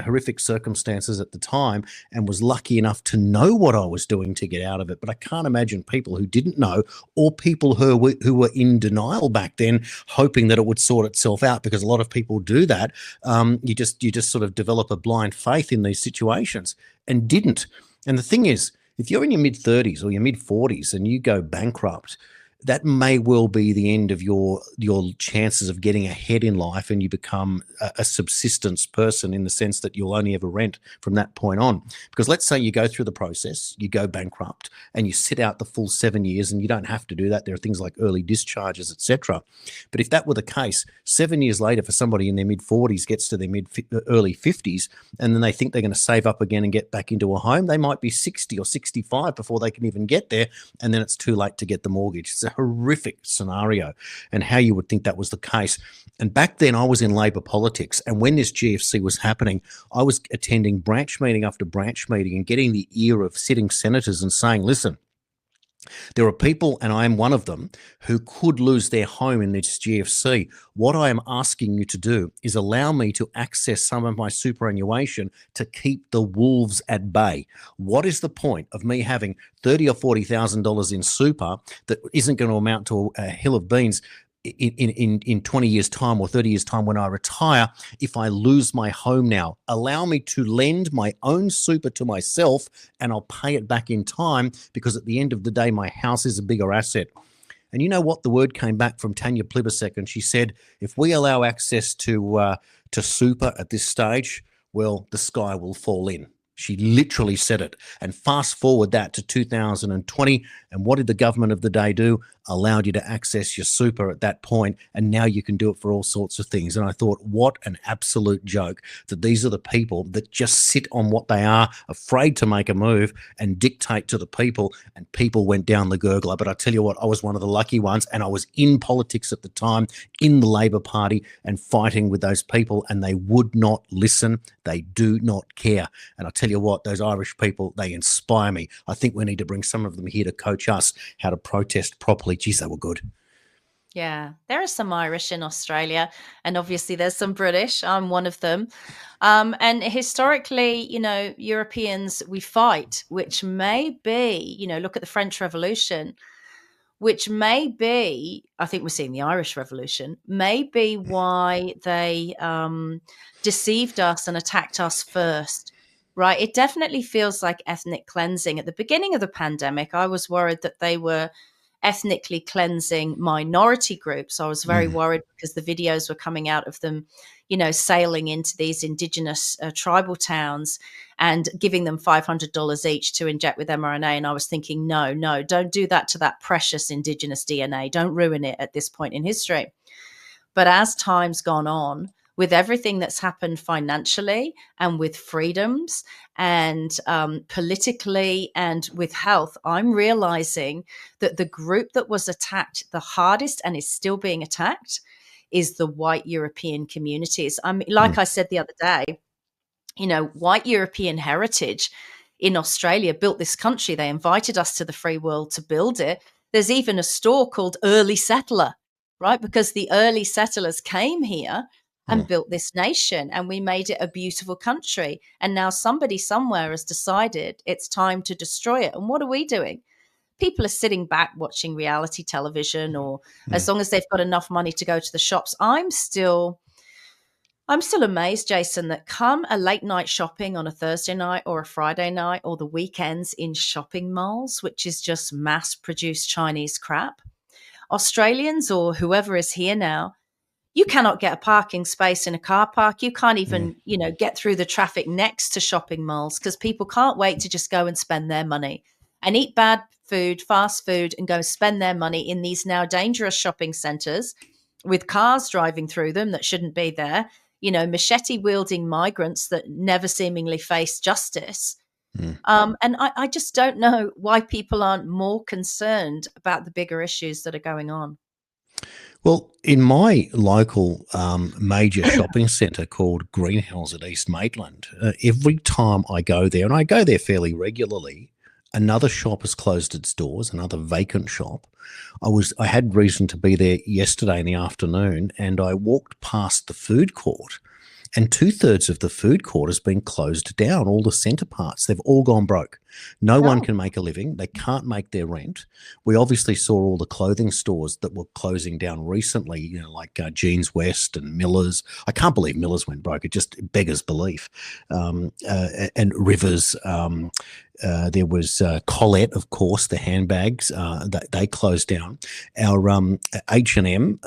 horrific circumstances at the time, and was lucky enough to know what I was doing to get out of it. But I can't imagine people who didn't know, or people who were in denial back then, hoping that it would sort itself out, because a lot of people do that. You just sort of develop a blind faith in these situations, and didn't. And the thing is, if you're in your mid-30s or your mid-40s and you go bankrupt, that may well be the end of your chances of getting ahead in life, and you become a subsistence person in the sense that you'll only ever rent from that point on. Because let's say you go through the process, you go bankrupt, and you sit out the full 7 years, and you don't have to do that. There are things like early discharges, etc. But if that were the case, 7 years later, for somebody in their mid-40s gets to their early 50s, and then they think they're going to save up again and get back into a home, they might be 60 or 65 before they can even get there, and then it's too late to get the mortgage. It's a horrific scenario, and how you would think that was the case. And back then I was in Labor politics, and when this GFC was happening, I was attending branch meeting after branch meeting and getting the ear of sitting senators and saying, listen, there are people, and I am one of them, who could lose their home in this GFC. What I am asking you to do is allow me to access some of my superannuation to keep the wolves at bay. What is the point of me having $30,000 or $40,000 in super that isn't going to amount to a hill of beans in 20 years' time or 30 years' time when I retire, if I lose my home now? Allow me to lend my own super to myself, and I'll pay it back in time, because at the end of the day, my house is a bigger asset. And you know what? The word came back from Tanya Plibersek, and she said, if we allow access to super at this stage, well, the sky will fall in. She literally said it. And fast forward that to 2020, and what did the government of the day do? Allowed you to access your super at that point, and now you can do it for all sorts of things. And I thought, what an absolute joke that these are the people that just sit on what they are, afraid to make a move and dictate to the people, and people went down the gurgler. But I tell you what, I was one of the lucky ones, and I was in politics at the time, in the Labor Party, and fighting with those people, and they would not listen. They do not care. And I tell you what, those Irish people, they inspire me. I think we need to bring some of them here to coach us how to protest properly geez, they were good. Yeah, there are some Irish in Australia, and obviously there's some British. I'm one of them. And historically, Europeans, we fight, which may be, look at the French Revolution, which may be, I think we're seeing the Irish Revolution, may be why they deceived us and attacked us first, right? It definitely feels like ethnic cleansing. At the beginning of the pandemic, I was worried that they were ethnically cleansing minority groups. I was very worried because the videos were coming out of them, sailing into these indigenous tribal towns and giving them $500 each to inject with mRNA. And I was thinking, no, don't do that to that precious indigenous DNA. Don't ruin it at this point in history. But as time's gone on, with everything that's happened financially and with freedoms and politically and with health, I'm realizing that the group that was attacked the hardest and is still being attacked is the white European communities. I mean, like I said the other day, white European heritage in Australia built this country. They invited us to the free world to build it. There's even a store called Early Settler, right? Because the early settlers came here and built this nation, and we made it a beautiful country. And now somebody somewhere has decided it's time to destroy it. And what are we doing? People are sitting back watching reality television, or as long as they've got enough money to go to the shops. I'm still amazed, Jason, that come a late night shopping on a Thursday night or a Friday night or the weekends in shopping malls, which is just mass produced Chinese crap, Australians or whoever is here now, you cannot get a parking space in a car park. You can't even, get through the traffic next to shopping malls because people can't wait to just go and spend their money and eat bad food, fast food, and go spend their money in these now dangerous shopping centres with cars driving through them that shouldn't be there, machete-wielding migrants that never seemingly face justice. And I just don't know why people aren't more concerned about the bigger issues that are going on. Well, in my local major shopping centre called Greenhills at East Maitland, every time I go there, and I go there fairly regularly, another shop has closed its doors, another vacant shop. I had reason to be there yesterday in the afternoon, and I walked past the food court, and 2/3 of the food court has been closed down. All the centre parts, they've all gone broke. No one can make a living. They can't make their rent. We obviously saw all the clothing stores that were closing down recently, like Jeans West and Miller's. I can't believe Miller's went broke. It just beggars belief. And Rivers. There was Colette, of course, the handbags. They closed down. Our H&M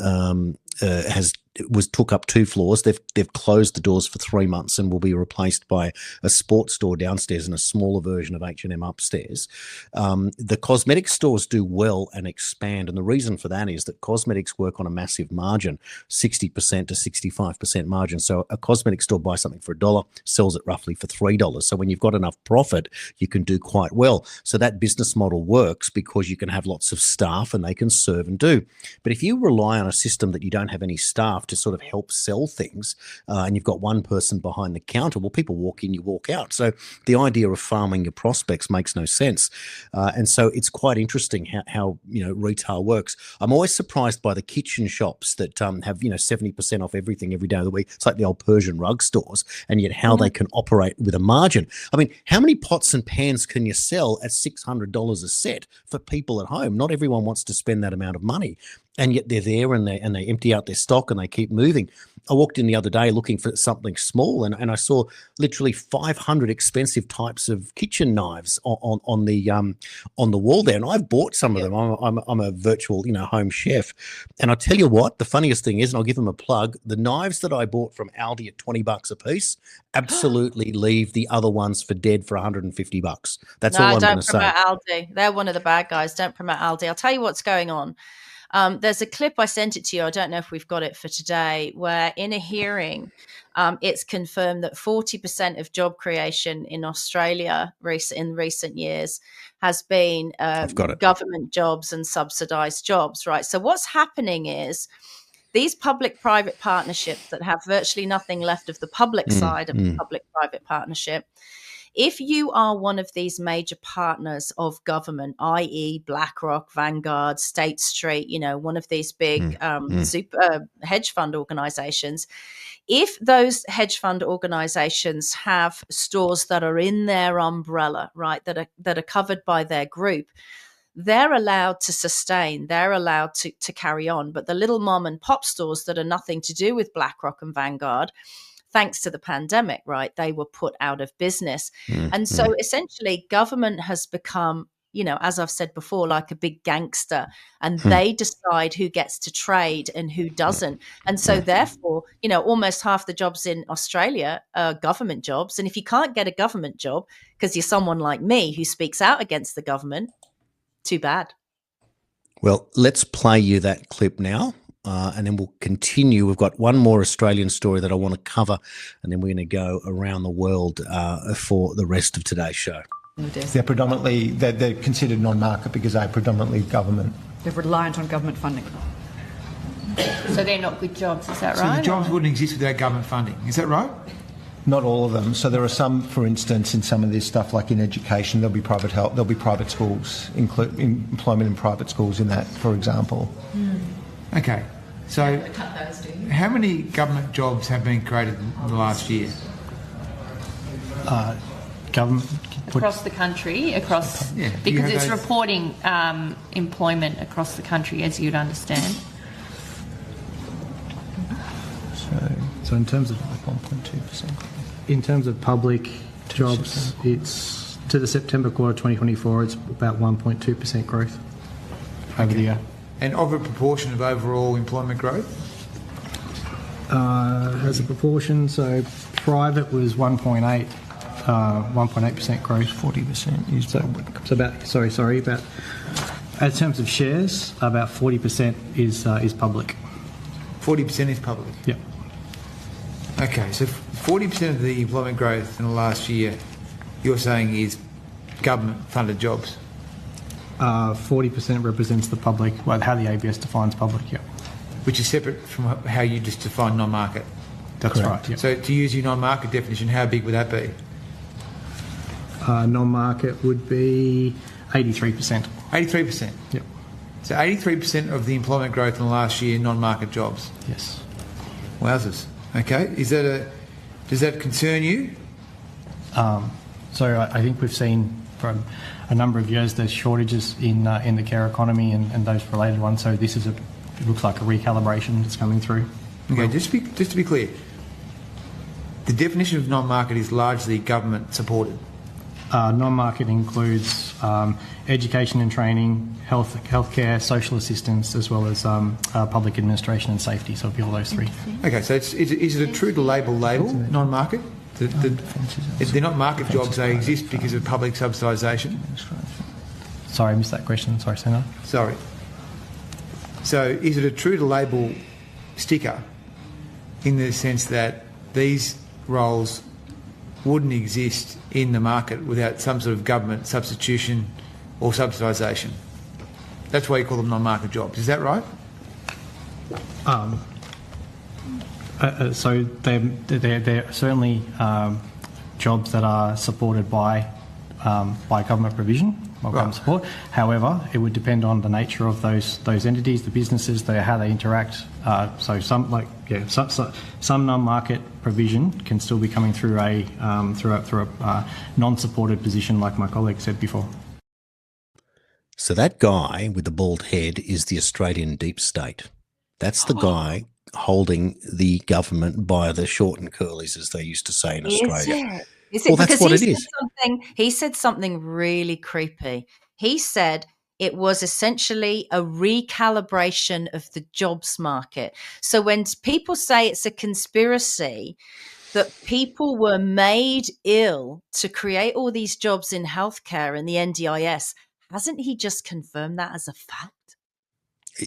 took up 2 floors. They've closed the doors for 3 months and will be replaced by a sports store downstairs and a smaller version of H&M upstairs. The cosmetic stores do well and expand, and the reason for that is that cosmetics work on a massive margin, 60% to 65% margin. So a cosmetic store buys something for $1, sells it roughly for $3. So when you've got enough profit, you can do quite well. So that business model works because you can have lots of staff and they can serve and do. But if you rely on a system that you don't have any staff to sort of help sell things, and you've got one person behind the counter, well, people walk in, you walk out. So the idea of farming your prospects makes no sense. And so it's quite interesting how retail works. I'm always surprised by the kitchen shops that have 70% off everything every day of the week. It's like the old Persian rug stores, and yet how they can operate with a margin. I mean, how many pots and pans can you sell at $600 a set for people at home? Not everyone wants to spend that amount of money. And yet they're there and they empty out their stock and they keep moving. I walked in the other day looking for something small, and I saw literally 500 expensive types of kitchen knives on the wall there. And I've bought some of them. I'm a virtual home chef, and I tell you what, the funniest thing is, and I'll give them a plug, the knives that I bought from Aldi at $20 a piece absolutely leave the other ones for dead for $150. That's all I'm going to say. Don't promote Aldi. They're one of the bad guys. Don't promote Aldi. I'll tell you what's going on. There's a clip, I sent it to you, I don't know if we've got it for today, where in a hearing, it's confirmed that 40% of job creation in Australia in recent years has been government jobs and subsidised jobs, right? So what's happening is these public-private partnerships that have virtually nothing left of the public side of the public-private partnership If you are one of these major partners of government, i.e. BlackRock, Vanguard, State Street, one of these big super hedge fund organizations, if those hedge fund organizations have stores that are in their umbrella, right, that are covered by their group, they're allowed to sustain, they're allowed to carry on. But the little mom and pop stores that are nothing to do with BlackRock and Vanguard, thanks to the pandemic, right, they were put out of business. And so essentially government has become, as I've said before, like a big gangster, and they decide who gets to trade and who doesn't. And so therefore, almost half the jobs in Australia are government jobs. And if you can't get a government job because you're someone like me who speaks out against the government, too bad. Well, let's play you that clip now, and then we'll continue. We've got one more Australian story that I want to cover, and then we're going to go around the world for the rest of today's show. They're considered non-market because they're predominantly government. They're reliant on government funding. So they're not good jobs, is that So right? the jobs wouldn't exist without government funding, is that right? Not all of them. So there are some, for instance, in some of this stuff, like in education, there'll be private help, there'll be private schools, employment in private schools in that, for example. Okay. So how many government jobs have been created in the last year? Government Across the country, because it's reporting employment across the country, as you'd understand. So in terms of 1.2%. In terms of public jobs, it's to the September quarter 2024, it's about 1.2% growth over the year. And of a proportion of overall employment growth? As a proportion, so private was 1.8% growth. 40% is public. So about in terms of shares, about 40% is public. 40% is public? Yep. Okay, so 40% of the employment growth in the last year, you're saying is government-funded jobs? 40% represents the public, well, how the ABS defines public, yeah. Which is separate from how you just define non-market? That's correct. Yep. So to use your non-market definition, how big would that be? Non-market would be 83%. 83%? Yep. So 83% of the employment growth in the last year, non-market jobs? Yes. Wowzers. Okay. Does that concern you? So I think we've seen from a number of years there's shortages in the care economy and those related ones. So this is it looks like a recalibration that's coming through. Okay. Just to be clear, the definition of non-market is largely government supported. Non-market includes education and training, healthcare, social assistance, as well as public administration and safety. So it'll be all those three. Okay, so is it a true to label non-market? They're not market jobs, they exist because of public subsidisation? Sorry, I missed that question. Sorry, Senator. Sorry. So is it a true to label sticker in the sense that these roles wouldn't exist in the market without some sort of government substitution or subsidisation? That's why you call them non-market jobs. Is that right? So they're certainly jobs that are supported by government provision or government support. However, it would depend on the nature of those entities, the businesses, how they interact. So some non-market provision can still be coming through a non-supported position, like my colleague said before. So that guy with the bald head is the Australian deep state. That's the guy holding the government by the short and curlies, as they used to say in Australia. Is it? Well, because that's what it is. He said something really creepy. He said it was essentially a recalibration of the jobs market. So when people say it's a conspiracy that people were made ill to create all these jobs in healthcare and the NDIS, hasn't he just confirmed that as a fact?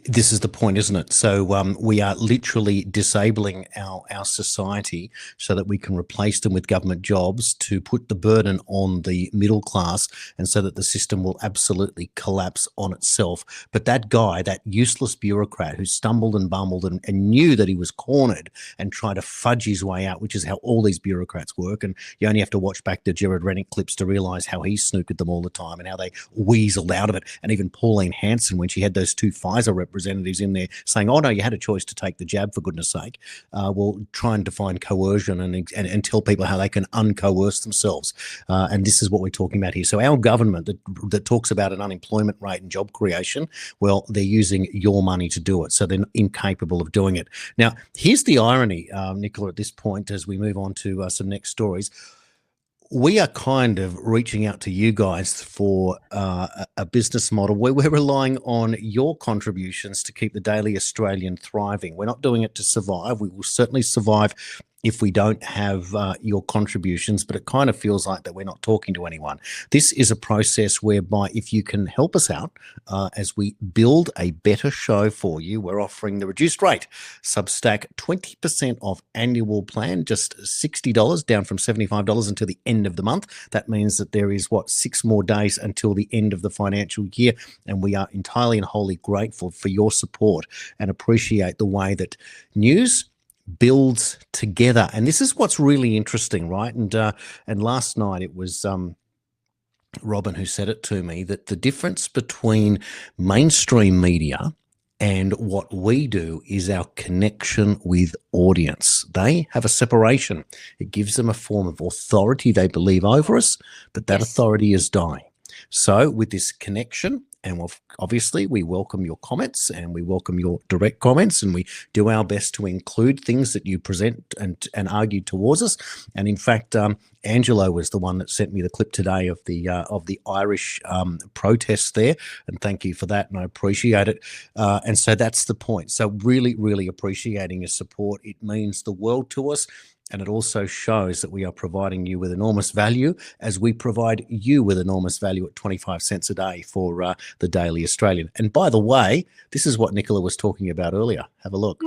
This is the point, isn't it? So we are literally disabling our society so that we can replace them with government jobs to put the burden on the middle class, and so that the system will absolutely collapse on itself. But that guy, that useless bureaucrat who stumbled and bumbled and knew that he was cornered and tried to fudge his way out, which is how all these bureaucrats work. And you only have to watch back the Gerard Rennick clips to realise how he snookered them all the time and how they weaseled out of it. And even Pauline Hanson, when she had those two Pfizer representatives in there saying, oh, no, you had a choice to take the jab, for goodness sake, will try and define coercion and tell people how they can uncoerce themselves. And this is what we're talking about here. So our government that talks about an unemployment rate and job creation, well, they're using your money to do it. So they're incapable of doing it. Now, here's the irony, Nicola, at this point, as we move on to some next stories. We are kind of reaching out to you guys for a business model where we're relying on your contributions to keep the Daily Australian thriving. We're not doing it to survive. We will certainly survive if we don't have your contributions, but it kind of feels like that we're not talking to anyone. This is a process whereby if you can help us out as we build a better show for you, we're offering the reduced rate Substack 20% off annual plan, just $60 down from $75 until the end of the month. That means that there is 6 more days until the end of the financial year, and we are entirely and wholly grateful for your support and appreciate the way that news builds together. And this is what's really interesting, right? And last night it was Robin who said it to me, that the difference between mainstream media and what we do is our connection with audience. They have a separation. It gives them a form of authority they believe over us, but that authority is dying. So with this connection, and obviously we welcome your comments and we welcome your direct comments, and we do our best to include things that you present and argue towards us. And in fact, Angelo was the one that sent me the clip today of the Irish protests there, and thank you for that, and I appreciate it. And so that's the point. So really, really appreciating your support. It means the world to us. And it also shows that we are providing you with enormous value, as we provide you with enormous value at 25 cents a day for the Daily Australian. And by the way, this is what Nicola was talking about earlier. Have a look.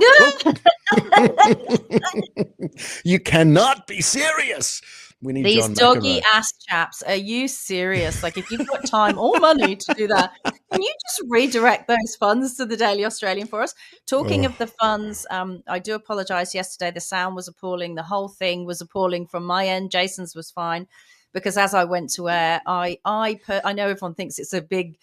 You cannot be serious. We need These John doggy McEnroe. ass chaps. Are you serious? Like, if you've got time or money to do that, can you just redirect those funds to the Daily Australian for us? Talking of the funds, I do apologise. Yesterday, the sound was appalling. The whole thing was appalling from my end. Jason's was fine. Because as I went to air, I know everyone thinks it's a big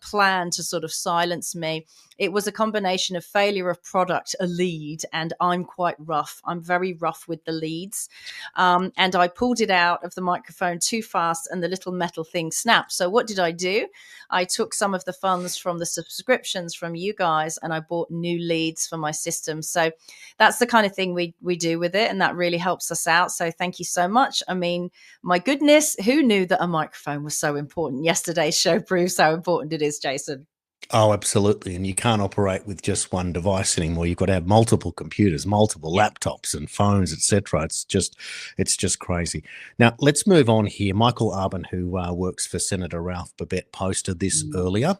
plan to sort of silence me. It was a combination of failure of product, a lead, and I'm quite rough. I'm very rough with the leads. And I pulled it out of the microphone too fast and the little metal thing snapped. So what did I do? I took some of the funds from the subscriptions from you guys and I bought new leads for my system. So that's the kind of thing we do with it, and that really helps us out. So thank you so much. I mean, my goodness, who knew that a microphone was so important? Yesterday's show proves how important it is, Jason. Oh, absolutely. And you can't operate with just one device anymore. You've got to have multiple computers, multiple laptops and phones, etc. It's just crazy. Now, let's move on here. Michael Olbourne, who works for Senator Ralph Babet, posted this earlier.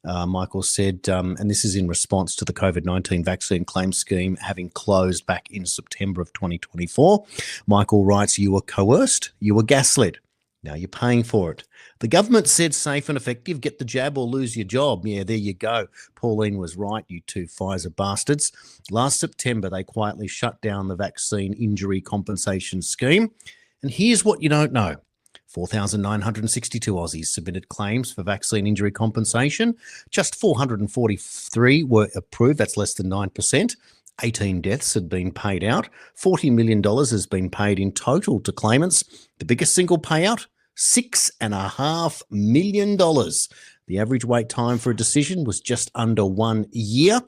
Michael said, and this is in response to the COVID-19 vaccine claim scheme having closed back in September of 2024. Michael writes, "You were coerced, you were gaslit. Now you're paying for it. The government said safe and effective, get the jab or lose your job." Yeah, there you go. Pauline was right, you two Pfizer bastards. Last September, they quietly shut down the vaccine injury compensation scheme. And here's what you don't know. 4,962 Aussies submitted claims for vaccine injury compensation. Just 443 were approved. That's less than 9%. 18 deaths had been paid out. $40 million has been paid in total to claimants. The biggest single payout, $6.5 million. The average wait time for a decision was just under 1 year.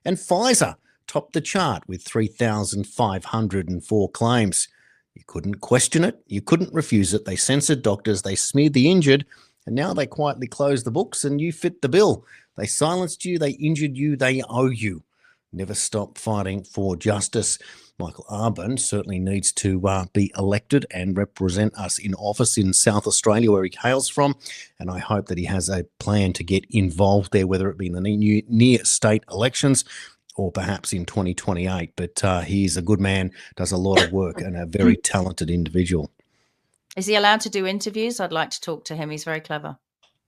And Pfizer topped the chart with 3,504 claims. You couldn't question it. You couldn't refuse it. They censored doctors. They smeared the injured. And now they quietly closed the books and you fit the bill. They silenced you. They injured you. They owe you. never stop fighting for justice. Michael Olbourne certainly needs to be elected and represent us in office in South Australia, where he hails from. And I hope that he has a plan to get involved there, whether it be in the near state elections or perhaps in 2028. But he is a good man, does a lot of work, and a very talented individual. Is he allowed to do interviews? I'd like to talk to him. He's very clever.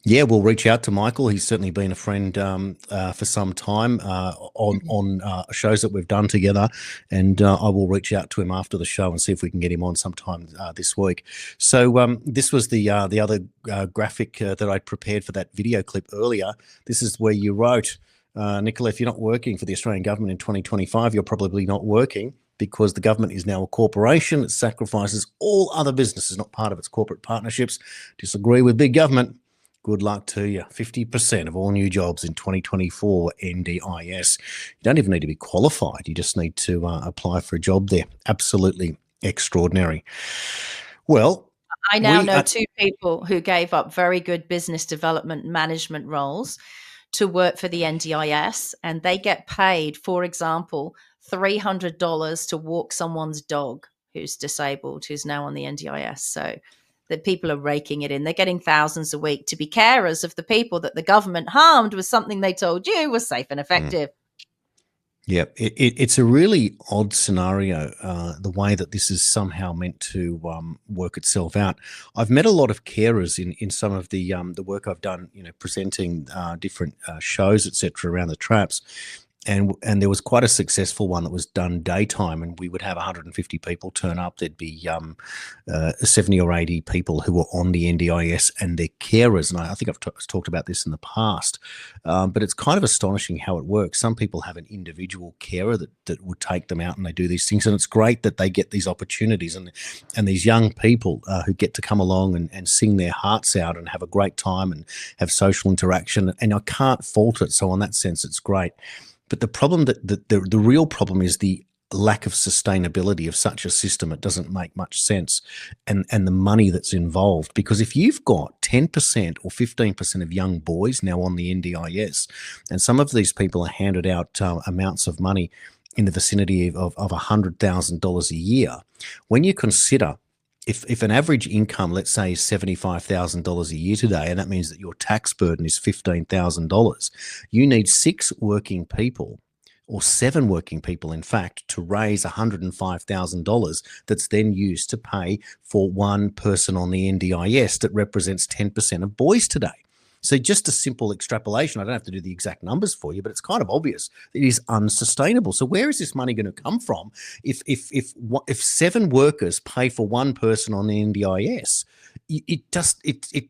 Yeah, we'll reach out to Michael. He's certainly been a friend for some time on shows that we've done together, and I will reach out to him after the show and see if we can get him on sometime this week. So this was the other graphic that I'd prepared for that video clip earlier. This is where you wrote, Nicola, if you're not working for the Australian government in 2025, you're probably not working, because the government is now a corporation that sacrifices all other businesses, not part of its corporate partnerships. Disagree with big government? Good luck to you. 50% of all new jobs in 2024 NDIS. You don't even need to be qualified. You just need to apply for a job there. Absolutely extraordinary. Well, I now know two people who gave up very good business development management roles to work for the NDIS, and they get paid, for example, $300 to walk someone's dog who's disabled, who's now on the NDIS. So that people are raking it in. They're getting thousands a week to be carers of the people that the government harmed with something they told you was safe and effective. Yeah, it's a really odd scenario, the way that this is somehow meant to work itself out. I've met a lot of carers in some of the work I've done, presenting different shows, etc., around the traps. And there was quite a successful one that was done daytime, and we would have 150 people turn up. There'd be 70 or 80 people who were on the NDIS and their carers. And I think I've talked about this in the past, but it's kind of astonishing how it works. Some people have an individual carer that would take them out, and they do these things. And it's great that they get these opportunities, and these young people who get to come along and sing their hearts out and have a great time and have social interaction. And I can't fault it. So in that sense, it's great. But the problem the real problem is the lack of sustainability of such a system. It doesn't make much sense, and the money that's involved. Because if you've got 10% or 15% of young boys now on the NDIS, and some of these people are handed out amounts of money in the vicinity of $100,000 a year, when you consider if an average income, let's say, is $75,000 a year today, and that means that your tax burden is $15,000, you need 6 working people, or 7 working people, in fact, to raise $105,000 that's then used to pay for one person on the NDIS that represents 10% of boys today. So just a simple extrapolation, I don't have to do the exact numbers for you, but it's kind of obvious it is unsustainable. So where is this money going to come from if 7 workers pay for one person on the NDIS? It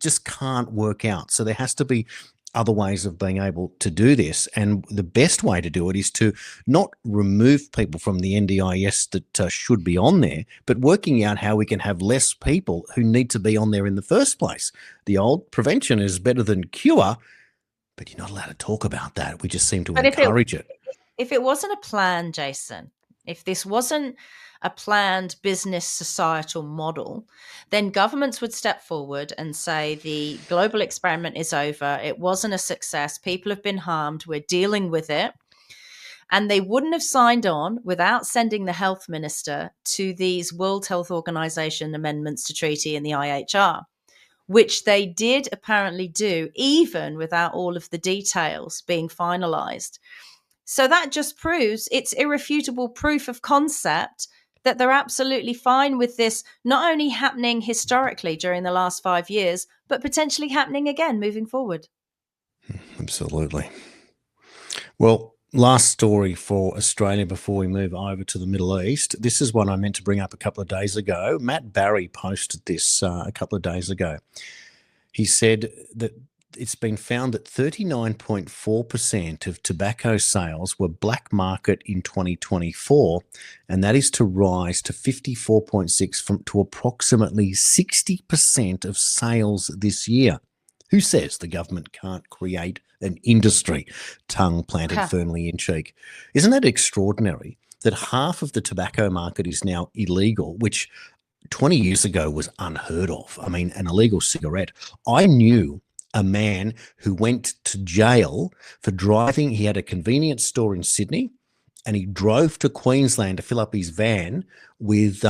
just can't work out. So there has to be other ways of being able to do this. And the best way to do it is to not remove people from the NDIS that should be on there, but working out how we can have less people who need to be on there in the first place. The old prevention is better than cure, but you're not allowed to talk about that. We just seem to encourage it. If it wasn't a plan, Jason, if this wasn't a planned business societal model, then governments would step forward and say the global experiment is over. It wasn't a success. People have been harmed. We're dealing with it. And they wouldn't have signed on without sending the health minister to these World Health Organization amendments to treaty in the IHR, which they did apparently do, even without all of the details being finalized. So that just proves it's irrefutable proof of concept that they're absolutely fine with this not only happening historically during the last 5 years, but potentially happening again moving forward. Absolutely. Well, last story for Australia before we move over to the Middle East. This is one I meant to bring up a couple of days ago. Matt Barry posted this a couple of days ago. He said that it's been found that 39.4% of tobacco sales were black market in 2024, and that is to rise to 54.6% to approximately 60% of sales this year. Who says the government can't create an industry? Tongue planted firmly in cheek. Isn't that extraordinary that half of the tobacco market is now illegal, which 20 years ago was unheard of? I mean, an illegal cigarette. I knew a man who went to jail for driving. He had a convenience store in Sydney, and he drove to Queensland to fill up his van with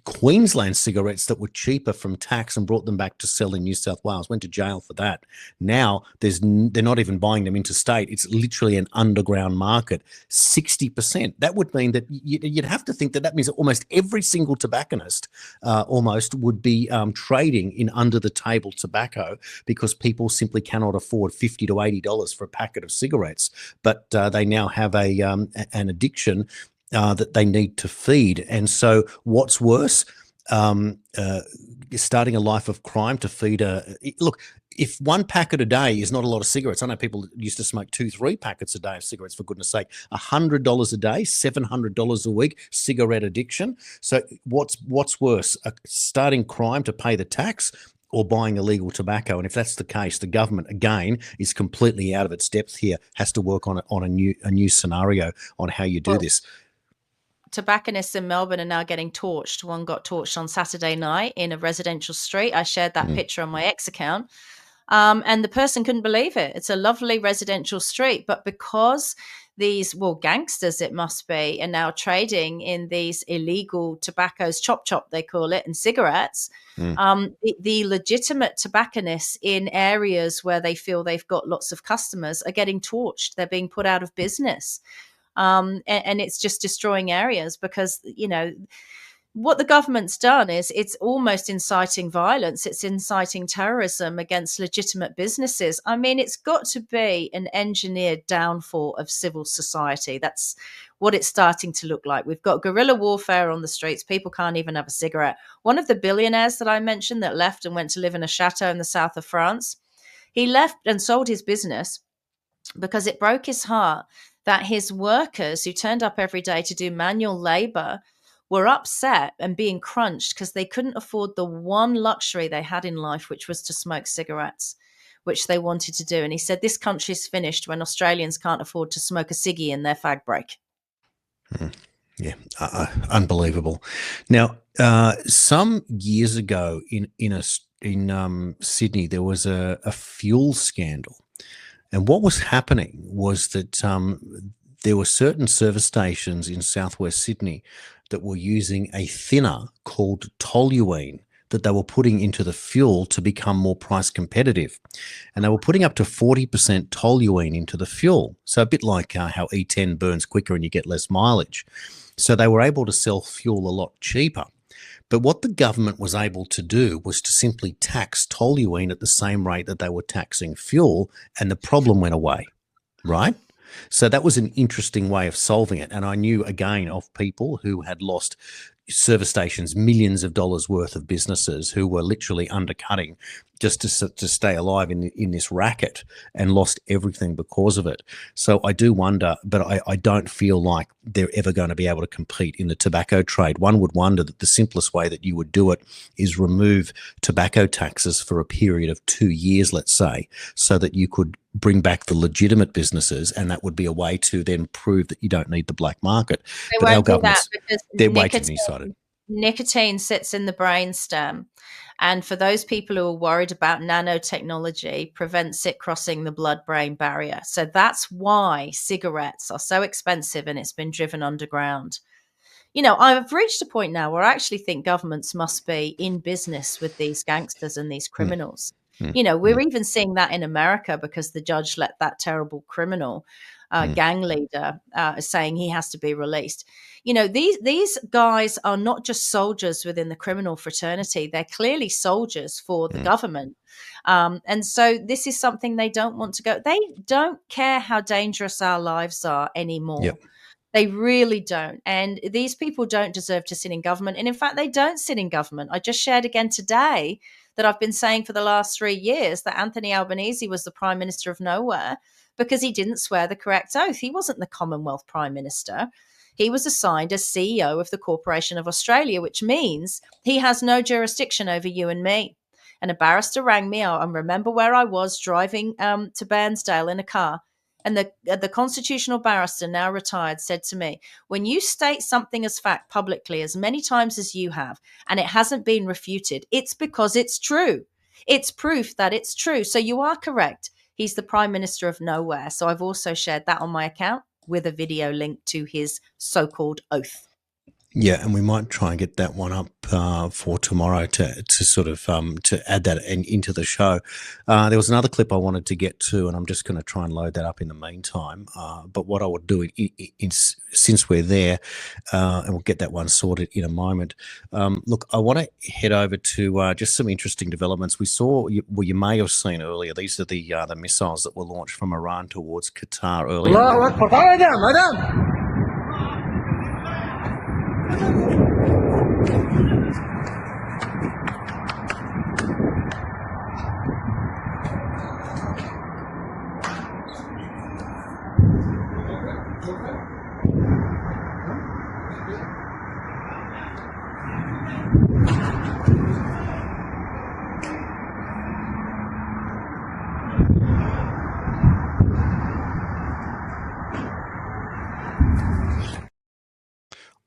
Queensland cigarettes that were cheaper from tax and brought them back to sell in New South Wales. Went to jail for that. Now they're not even buying them interstate. It's literally an underground market. 60%. That would mean that you'd have to think that means that almost every single tobacconist almost would be trading in under the table tobacco, because people simply cannot afford $50 to $80 for a packet of cigarettes. But they now have an addiction that they need to feed. And so what's worse, starting a life of crime to feed look, if one packet a day is not a lot of cigarettes, I know people used to smoke 2-3 packets a day of cigarettes, for goodness sake. $100 a day, $700 a week, cigarette addiction. So what's worse, starting crime to pay the tax, or buying illegal tobacco? And if that's the case, the government, again, is completely out of its depth here, has to work on a new scenario on how you do this. Tobacconists in Melbourne are now getting torched. One got torched on Saturday night in a residential street. I shared that picture on my X account. And the person couldn't believe it. It's a lovely residential street, but because these, gangsters it must be, are now trading in these illegal tobaccos, chop they call it, and cigarettes, the legitimate tobacconists in areas where they feel they've got lots of customers are getting torched. They're being put out of business. And it's just destroying areas, because, what the government's done is it's almost inciting violence. It's inciting terrorism against legitimate businesses. I mean, it's got to be an engineered downfall of civil society. That's what it's starting to look like. We've got guerrilla warfare on the streets. People can't even have a cigarette. One of the billionaires that I mentioned that left and went to live in a chateau in the south of France, he left and sold his business because it broke his heart that his workers, who turned up every day to do manual labor, were upset and being crunched because they couldn't afford the one luxury they had in life, which was to smoke cigarettes, which they wanted to do. And he said, this country's finished when Australians can't afford to smoke a ciggy in their fag break. Yeah, unbelievable. Now, some years ago in Sydney, there was a fuel scandal. And what was happening was that there were certain service stations in southwest Sydney that were using a thinner called toluene that they were putting into the fuel to become more price competitive. And they were putting up to 40% toluene into the fuel. So a bit like how E10 burns quicker and you get less mileage. So they were able to sell fuel a lot cheaper. But what the government was able to do was to simply tax toluene at the same rate that they were taxing fuel, and the problem went away, right? So that was an interesting way of solving it. And I knew, again, of people who had lost service stations, millions of dollars worth of businesses who were literally undercutting just to stay alive in this racket, and lost everything because of it. So I do wonder, but I don't feel like they're ever going to be able to compete in the tobacco trade. One would wonder that the simplest way that you would do it is remove tobacco taxes for a period of 2 years, let's say, so that you could bring back the legitimate businesses, and that would be a way to then prove that you don't need the black market. They But our won't do that governments, because they're way too nearsighted. nicotine sits in the brainstem. And for those people who are worried about nanotechnology, prevents it crossing the blood-brain barrier. So that's why cigarettes are so expensive, and it's been driven underground. I've reached a point now where I actually think governments must be in business with these gangsters and these criminals. We're even seeing that in America, because the judge let that terrible criminal gang leader saying he has to be released. These guys are not just soldiers within the criminal fraternity. They're clearly soldiers for the government. And so this is something they don't want to go. They don't care how dangerous our lives are anymore. Yep. They really don't. And these people don't deserve to sit in government. And in fact, they don't sit in government. I just shared again today that I've been saying for the last 3 years that Anthony Albanese was the Prime Minister of nowhere because he didn't swear the correct oath. He wasn't the Commonwealth Prime Minister. He was assigned as CEO of the Corporation of Australia, which means he has no jurisdiction over you and me. And a barrister rang me out, and remember where I was driving to Bairnsdale in a car. And the constitutional barrister, now retired, said to me, when you state something as fact publicly as many times as you have, and it hasn't been refuted, it's because it's true. It's proof that it's true. So you are correct. He's the Prime Minister of nowhere. So I've also shared that on my account. with a video link to his so-called oath. Yeah, and we might try and get that one up for tomorrow to sort of to add that into the show. There was another clip I wanted to get to, and I'm just going to try and load that up in the meantime. But what I would do, since we're there, and we'll get that one sorted in a moment. Look, I want to head over to just some interesting developments. We saw, well, you may have seen earlier, these are the missiles that were launched from Iran towards Qatar earlier.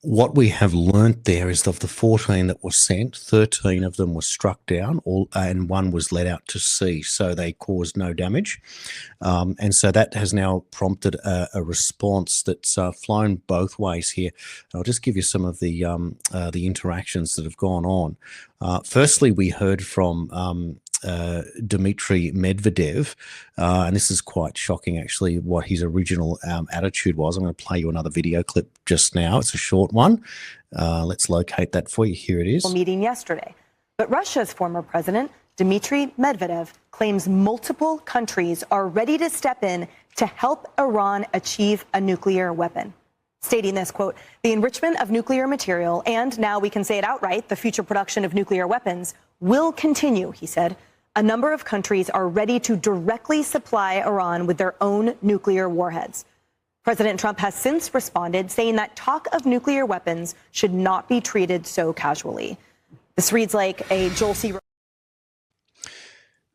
What we have learnt there is of the 14 that were sent, 13 of them were struck down, and one was let out to sea, so they caused no damage. And so that has now prompted a response that's flown both ways here. I'll just give you some of the interactions that have gone on. Firstly, we heard from Dmitry Medvedev, and this is quite shocking, actually, what his original attitude was. I'm going to play you another video clip just now. It's a short one. Let's locate that for you. Here it is. Meeting yesterday, but Russia's former president, Dmitry Medvedev, claims multiple countries are ready to step in to help Iran achieve a nuclear weapon. Stating this, quote, the enrichment of nuclear material, and now we can say it outright, the future production of nuclear weapons will continue, he said. A number of countries are ready to directly supply Iran with their own nuclear warheads. President Trump has since responded, saying that talk of nuclear weapons should not be treated so casually. This reads like a Joel C.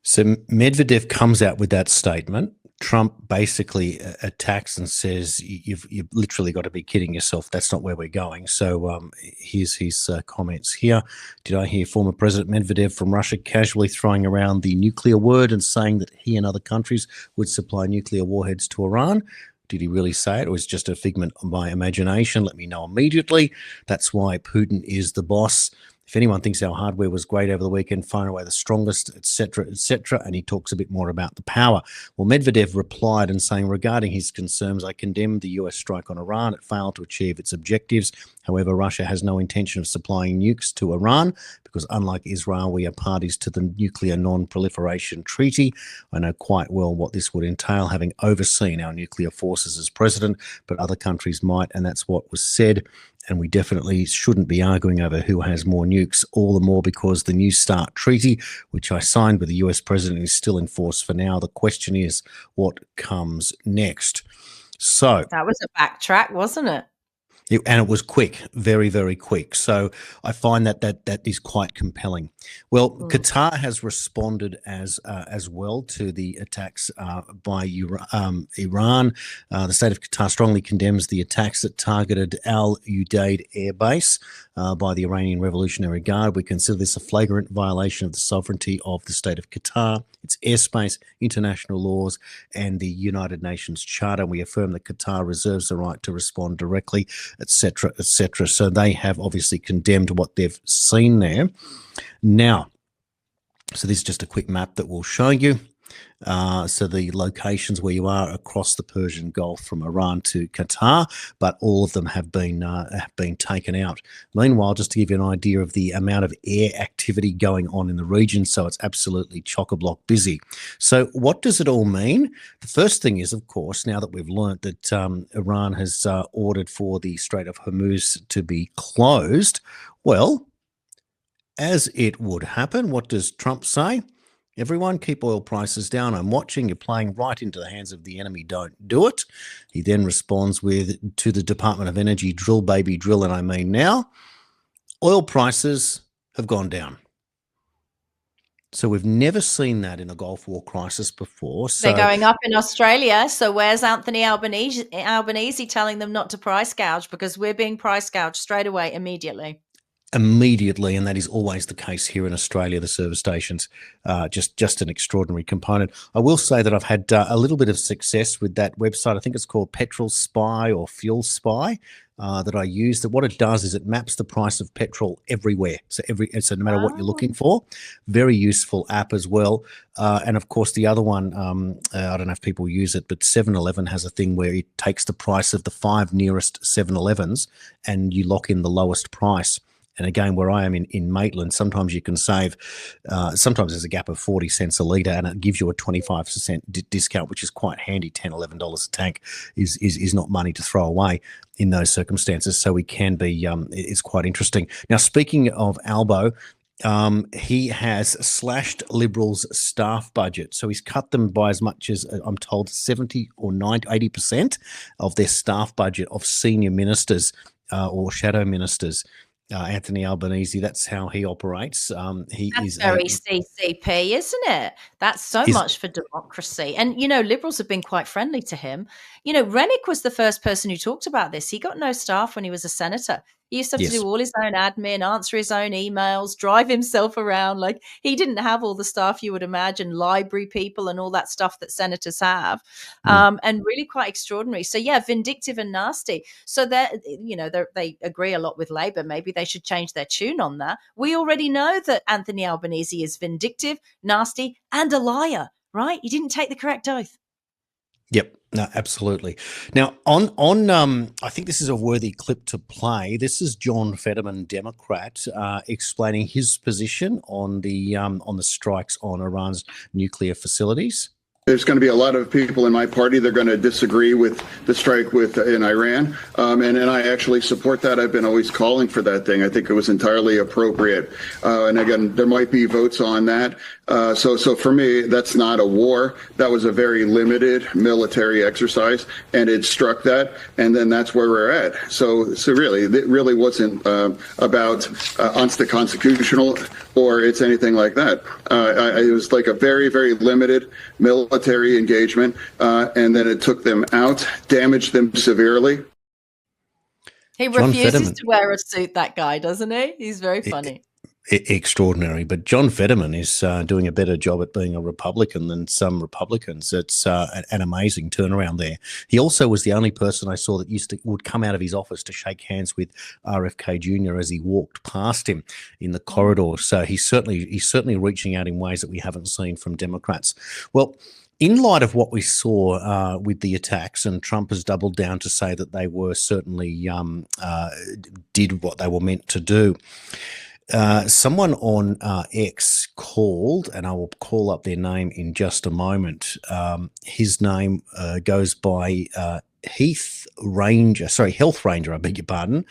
So Medvedev comes out with that statement. Trump basically attacks and says, you've literally got to be kidding yourself. That's not where we're going. So here's his comments here. Did I hear former President Medvedev from Russia casually throwing around the nuclear word and saying that he and other countries would supply nuclear warheads to Iran? Did he really say it, or is it just a figment of my imagination? Let me know immediately. That's why Putin is the boss. If anyone thinks our hardware was great over the weekend, far away the strongest, etc., etc., and he talks a bit more about the power. Well, Medvedev replied and saying, regarding his concerns, I condemned the US strike on Iran. It failed to achieve its objectives. However, Russia has no intention of supplying nukes to Iran because, unlike Israel, we are parties to the Nuclear Non-Proliferation Treaty. I know quite well what this would entail, having overseen our nuclear forces as president, but other countries might, and that's what was said. And we definitely shouldn't be arguing over who has more nukes, all the more because the New START Treaty, which I signed with the US president, is still in force for now. The question is, what comes next? So that was a backtrack, wasn't it? And it was quick, very, very quick. So I find that is quite compelling. Well, Qatar has responded as well to the attacks by Iran. The state of Qatar strongly condemns the attacks that targeted Al Udeid air base by the Iranian Revolutionary Guard. We consider this a flagrant violation of the sovereignty of the state of Qatar, its airspace, international laws, and the United Nations Charter. We affirm that Qatar reserves the right to respond directly, etc., etc. So they have obviously condemned what they've seen there. Now, so this is just a quick map that we'll show you. So the locations where you are across the Persian Gulf from Iran to Qatar, but all of them have been taken out. Meanwhile, just to give you an idea of the amount of air activity going on in the region, so it's absolutely chock-a-block busy. So what does it all mean? The first thing is, of course, now that we've learnt that Iran has ordered for the Strait of Hormuz to be closed, well, as it would happen, what does Trump say? Everyone, keep oil prices down. I'm watching. You're playing right into the hands of the enemy. Don't do it. He then responds to the Department of Energy, drill, baby, drill, and I mean now. Oil prices have gone down. So we've never seen that in a Gulf War crisis before. So they're going up in Australia. So where's Anthony Albanese telling them not to price gouge, because we're being price gouged straight away, immediately? immediately, and that is always the case here in Australia. The service stations, just an extraordinary component. I will say that I've had a little bit of success with that website. I think it's called Petrol Spy or Fuel Spy. That I use. That what it does is it maps the price of petrol everywhere. So no matter what you're looking for, very useful app as well. And of course, the other one, I don't know if people use it, but 7-Eleven has a thing where it takes the price of the 5 nearest 7-Elevens and you lock in the lowest price. And again, where I am in Maitland, sometimes you can save, sometimes there's a gap of 40 cents a litre and it gives you a 25% discount, which is quite handy. $10, $11 a tank is not money to throw away in those circumstances. So we can be, it's quite interesting. Now, speaking of Albo, he has slashed Liberals' staff budget. So he's cut them by as much as, I'm told, 70 or 80% of their staff budget of senior ministers or shadow ministers. Anthony Albanese, that's how he operates. That's very CCP, isn't it? That's so much for democracy. And, Liberals have been quite friendly to him. Rennick was the first person who talked about this. He got no staff when he was a senator. He used to have to do all his own admin, answer his own emails, drive himself around. Like, he didn't have all the staff you would imagine, library people and all that stuff that senators have, and really quite extraordinary. So, yeah, vindictive and nasty. So, they agree a lot with Labor. Maybe they should change their tune on that. We already know that Anthony Albanese is vindictive, nasty, and a liar, right? He didn't take the correct oath. Yep, no, absolutely. Now, on I think this is a worthy clip to play. This is John Fetterman, Democrat, explaining his position on the strikes on Iran's nuclear facilities. There's going to be a lot of people in my party that are going to disagree with the strike in Iran, and I actually support that. I've been always calling for that thing. I think it was entirely appropriate. And again, there might be votes on that. So for me, that's not a war. That was a very limited military exercise, and it struck that, and then that's where we're at. So really, it really wasn't about unconstitutional or it's anything like that. It was like a very, very limited military engagement, and then it took them out, damaged them severely. He refuses to wear a suit, that guy, doesn't he? He's very funny. Extraordinary. But John Fetterman is doing a better job at being a Republican than some Republicans. It's an amazing turnaround there. He also was the only person I saw that would come out of his office to shake hands with RFK Jr. as he walked past him in the corridor. So he's certainly reaching out in ways that we haven't seen from Democrats. Well, in light of what we saw with the attacks, and Trump has doubled down to say that they were certainly did what they were meant to do. Someone on X called, and I will call up their name in just a moment. His name goes by Health Ranger, I beg your pardon.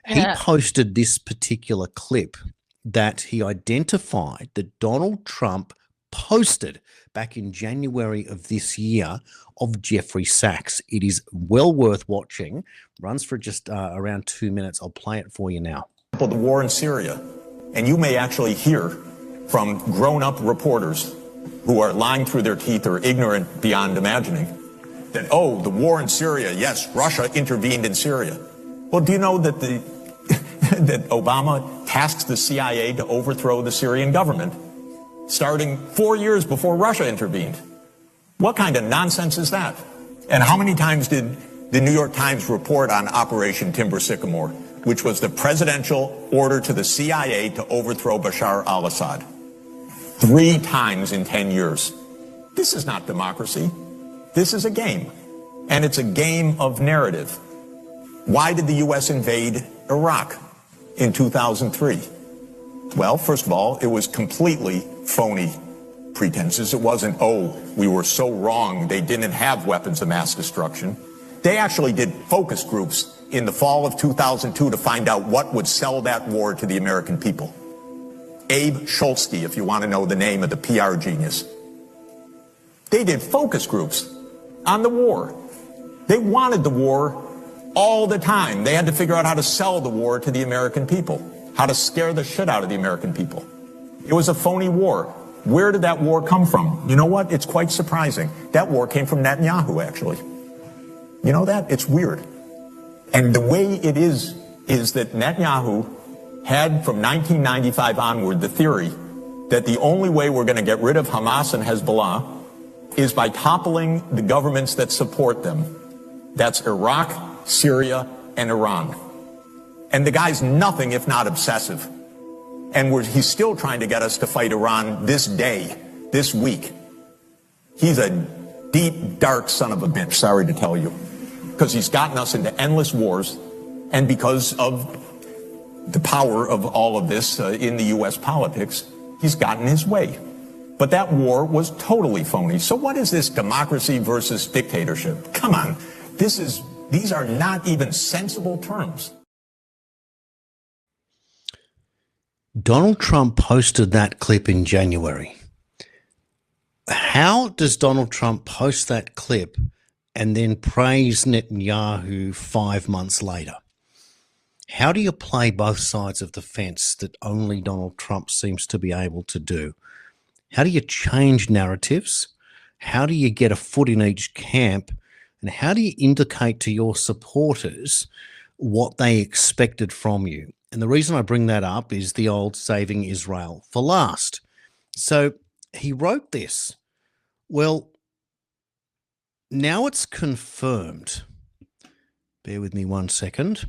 Yeah. He posted this particular clip that he identified that Donald Trump posted back in January of this year of Jeffrey Sachs. It is well worth watching. Runs for just around 2 minutes. I'll play it for you now. The war in Syria. And you may actually hear from grown-up reporters who are lying through their teeth or ignorant beyond imagining that, oh, the war in Syria, yes, Russia intervened in Syria. Well, do you know that that Obama tasked the CIA to overthrow the Syrian government starting 4 years before Russia intervened? What kind of nonsense is that? And how many times did the New York Times report on Operation Timber Sycamore, which was the presidential order to the CIA to overthrow Bashar al-Assad? 3 times in 10 years. This is not democracy. This is a game. And it's a game of narrative. Why did the U.S. invade Iraq in 2003? Well, first of all, it was completely phony pretenses. It wasn't, oh, we were so wrong, they didn't have weapons of mass destruction. They actually did focus groups in the fall of 2002 to find out what would sell that war to the American people. Abe Schultzke, if you want to know the name of the PR genius. They did focus groups on the war. They wanted the war all the time. They had to figure out how to sell the war to the American people, how to scare the shit out of the American people. It was a phony war. Where did that war come from? You know what? It's quite surprising. That war came from Netanyahu, actually. You know that? It's weird. And the way it is that Netanyahu had from 1995 onward the theory that the only way we're going to get rid of Hamas and Hezbollah is by toppling the governments that support them. That's Iraq, Syria, and Iran. And the guy's nothing if not obsessive. And he's still trying to get us to fight Iran this day, this week. He's a deep, dark son of a bitch, sorry to tell you, because he's gotten us into endless wars, and because of the power of all of this in the U.S. politics, he's gotten his way. But that war was totally phony. So what is this democracy versus dictatorship? Come on. These are not even sensible terms. Donald Trump posted that clip in January. How does Donald Trump post that clip and then praise Netanyahu 5 months later? How do you play both sides of the fence that only Donald Trump seems to be able to do? How do you change narratives? How do you get a foot in each camp? And how do you indicate to your supporters what they expected from you? And the reason I bring that up is the old saving Israel for last. So he wrote this. Well, now it's confirmed. Bear with me 1 second.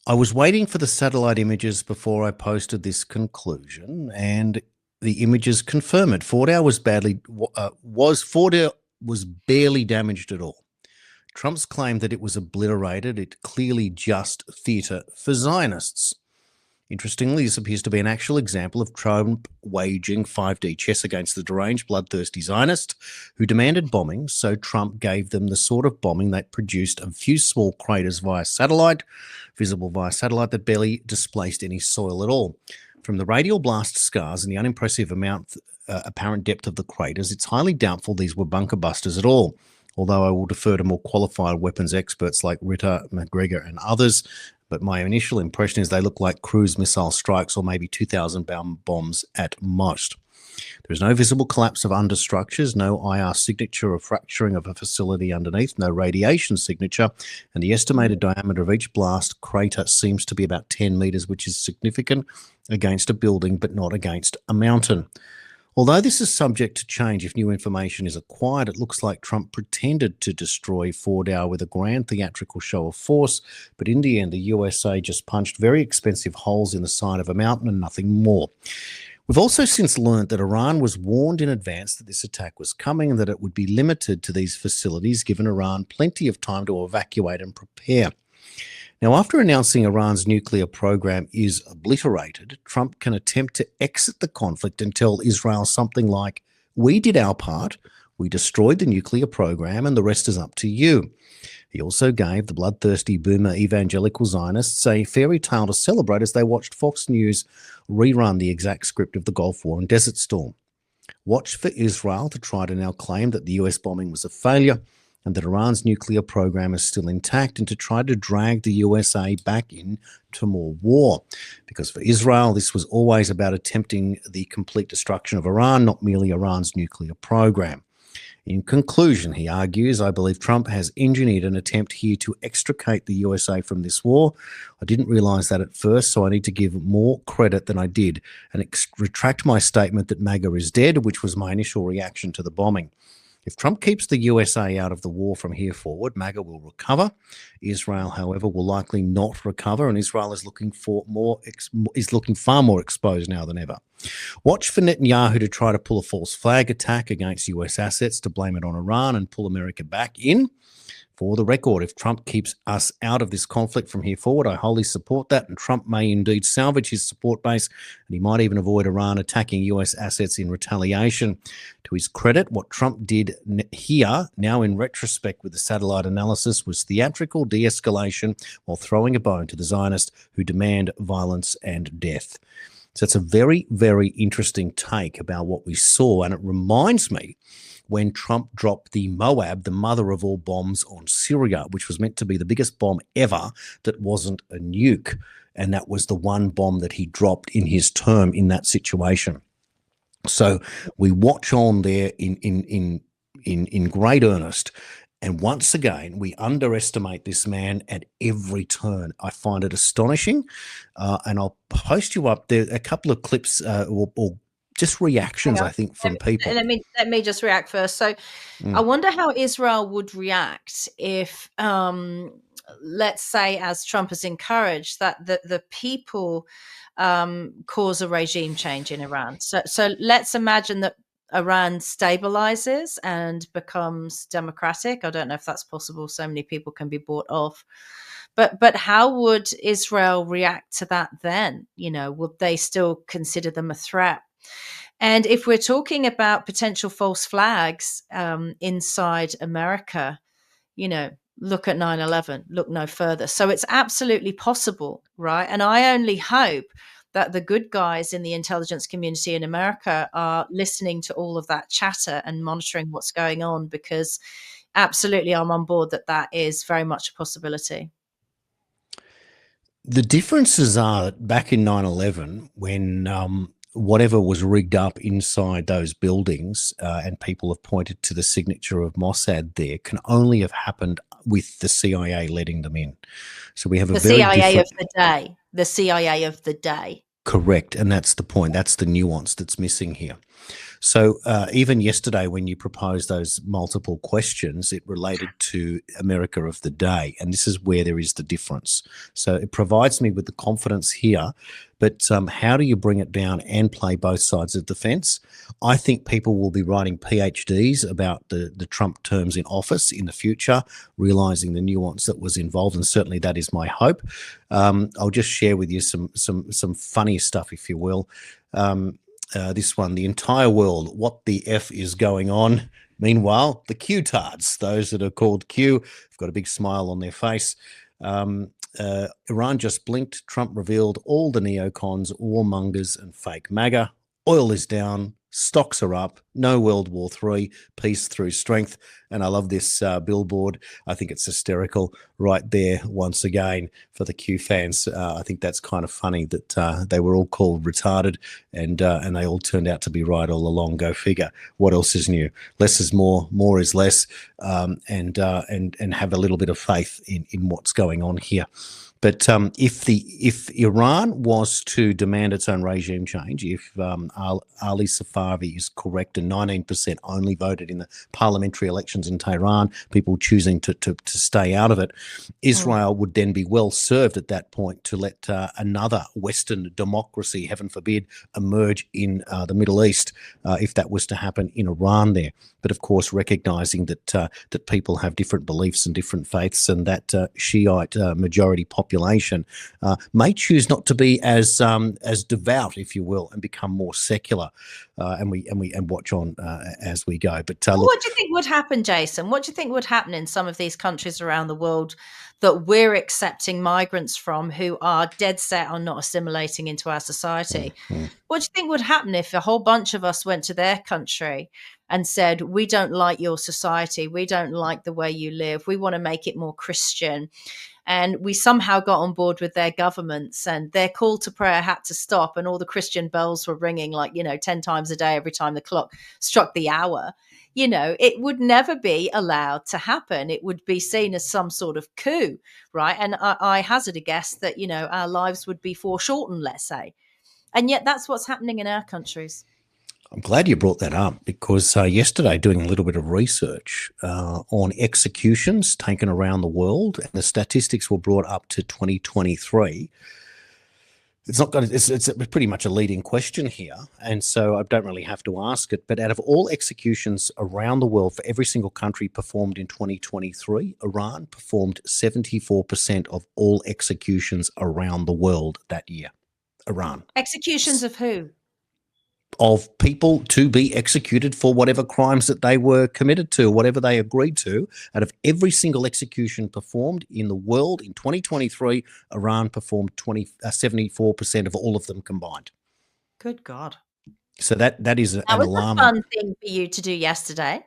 I was waiting for the satellite images before I posted this conclusion, and the images confirm it. Fort was barely damaged at all. Trump's claim that it was obliterated, it clearly just theatre for Zionists. Interestingly, this appears to be an actual example of Trump waging 5D chess against the deranged, bloodthirsty Zionist who demanded bombing, so Trump gave them the sort of bombing that produced a few small craters visible via satellite, that barely displaced any soil at all. From the radial blast scars and the unimpressive apparent depth of the craters, it's highly doubtful these were bunker busters at all, although I will defer to more qualified weapons experts like Ritter, McGregor, and others. But my initial impression is they look like cruise missile strikes or maybe 2,000-pound bombs at most. There is no visible collapse of understructures, no IR signature or fracturing of a facility underneath, no radiation signature, and the estimated diameter of each blast crater seems to be about 10 meters, which is significant against a building but not against a mountain. Although this is subject to change if new information is acquired, it looks like Trump pretended to destroy Fordow with a grand theatrical show of force, but in the end, the USA just punched very expensive holes in the side of a mountain and nothing more. We've also since learned that Iran was warned in advance that this attack was coming and that it would be limited to these facilities, giving Iran plenty of time to evacuate and prepare. Now, after announcing Iran's nuclear program is obliterated, Trump can attempt to exit the conflict and tell Israel something like, "We did our part, we destroyed the nuclear program, and the rest is up to you." He also gave the bloodthirsty boomer evangelical Zionists a fairy tale to celebrate as they watched Fox News rerun the exact script of the Gulf War and Desert Storm. Watch for Israel to try to now claim that the US bombing was a failure and that Iran's nuclear program is still intact, and to try to drag the USA back into more war. Because for Israel, this was always about attempting the complete destruction of Iran, not merely Iran's nuclear program. In conclusion, he argues, I believe Trump has engineered an attempt here to extricate the USA from this war. I didn't realize that at first, so I need to give more credit than I did and retract my statement that MAGA is dead, which was my initial reaction to the bombing. If Trump keeps the USA out of the war from here forward, MAGA will recover. Israel, however, will likely not recover, and Israel is looking far more exposed now than ever. Watch for Netanyahu to try to pull a false flag attack against US assets to blame it on Iran and pull America back in. For the record, if Trump keeps us out of this conflict from here forward, I wholly support that, and Trump may indeed salvage his support base, and he might even avoid Iran attacking US assets in retaliation. To his credit, what Trump did here, now in retrospect with the satellite analysis, was theatrical de-escalation while throwing a bone to the Zionists who demand violence and death. So it's a very, very interesting take about what we saw, and it reminds me when Trump dropped the Moab, the mother of all bombs, on Syria, which was meant to be the biggest bomb ever that wasn't a nuke. And that was the one bomb that he dropped in his term in that situation. So we watch on there in great earnest And once again, we underestimate this man at every turn. I find it astonishing. And I'll post you up there a couple of clips or just reactions, I think, from people. Let me just react first. So I wonder how Israel would react if, let's say, as Trump has encouraged, that the people cause a regime change in Iran. So let's imagine that Iran stabilizes and becomes democratic. I don't know if that's possible. So many people can be bought off. But how would Israel react to that then? Would they still consider them a threat? And if we're talking about potential false flags inside America, look at 9/11, look no further. So it's absolutely possible, right? And I only hope that the good guys in the intelligence community in America are listening to all of that chatter and monitoring what's going on, because absolutely I'm on board that is very much a possibility. The differences are back in 9/11 when whatever was rigged up inside those buildings, and people have pointed to the signature of Mossad there, can only have happened with the CIA letting them in. So we have a very CIA different... of the day. The CIA of the day. Correct. And that's the point. That's the nuance that's missing here. So even yesterday, when you proposed those multiple questions, it related to America of the day. And this is where there is the difference. So it provides me with the confidence here. But how do you bring it down and play both sides of the fence? I think people will be writing PhDs about the Trump terms in office in the future, realizing the nuance that was involved. And certainly that is my hope. I'll just share with you some funny stuff, if you will. This one, the entire world, what the F is going on? Meanwhile, the Q-tards, those that are called Q, have got a big smile on their face. Iran just blinked. Trump revealed all the neocons, warmongers, and fake MAGA. Oil is down. Stocks are up. No World War III. Peace through strength. And I love this billboard. I think it's hysterical right there once again for the Q fans. I think that's kind of funny that they were all called retarded and they all turned out to be right all along. Go figure. What else is new? Less is more. More is less. And have a little bit of faith in what's going on here. But if Iran was to demand its own regime change, if Ali Safavi is correct and 19% only voted in the parliamentary elections in Tehran, people choosing to stay out of it, Israel would then be well served at that point to let another Western democracy, heaven forbid, emerge in the Middle East if that was to happen in Iran there. But of course, recognizing that people have different beliefs and different faiths, and that Shiite majority population may choose not to be as devout, if you will, and become more secular, and watch on as we go. But what do you think would happen, Jason? What do you think would happen in some of these countries around the world that we're accepting migrants from, who are dead set on not assimilating into our society? What do you think would happen if a whole bunch of us went to their country and said, we don't like your society, we don't like the way you live, we want to make it more Christian? And we somehow got on board with their governments, and their call to prayer had to stop, and all the Christian bells were ringing 10 times a day every time the clock struck the hour. It would never be allowed to happen. It would be seen as some sort of coup, right? And I hazard a guess that, our lives would be foreshortened, let's say. And yet that's what's happening in our countries. I'm glad you brought that up, because yesterday, doing a little bit of research on executions taken around the world, and the statistics were brought up to 2023. It's pretty much a leading question here, and so I don't really have to ask it. But out of all executions around the world for every single country performed in 2023, Iran performed 74% of all executions around the world that year. Iran. Executions of who? Of people to be executed for whatever crimes that they were committed to, whatever they agreed to. Out of every single execution performed in the world in 2023, Iran performed 74% of all of them combined. Good God. So that is an alarming... That was a fun thing for you to do yesterday.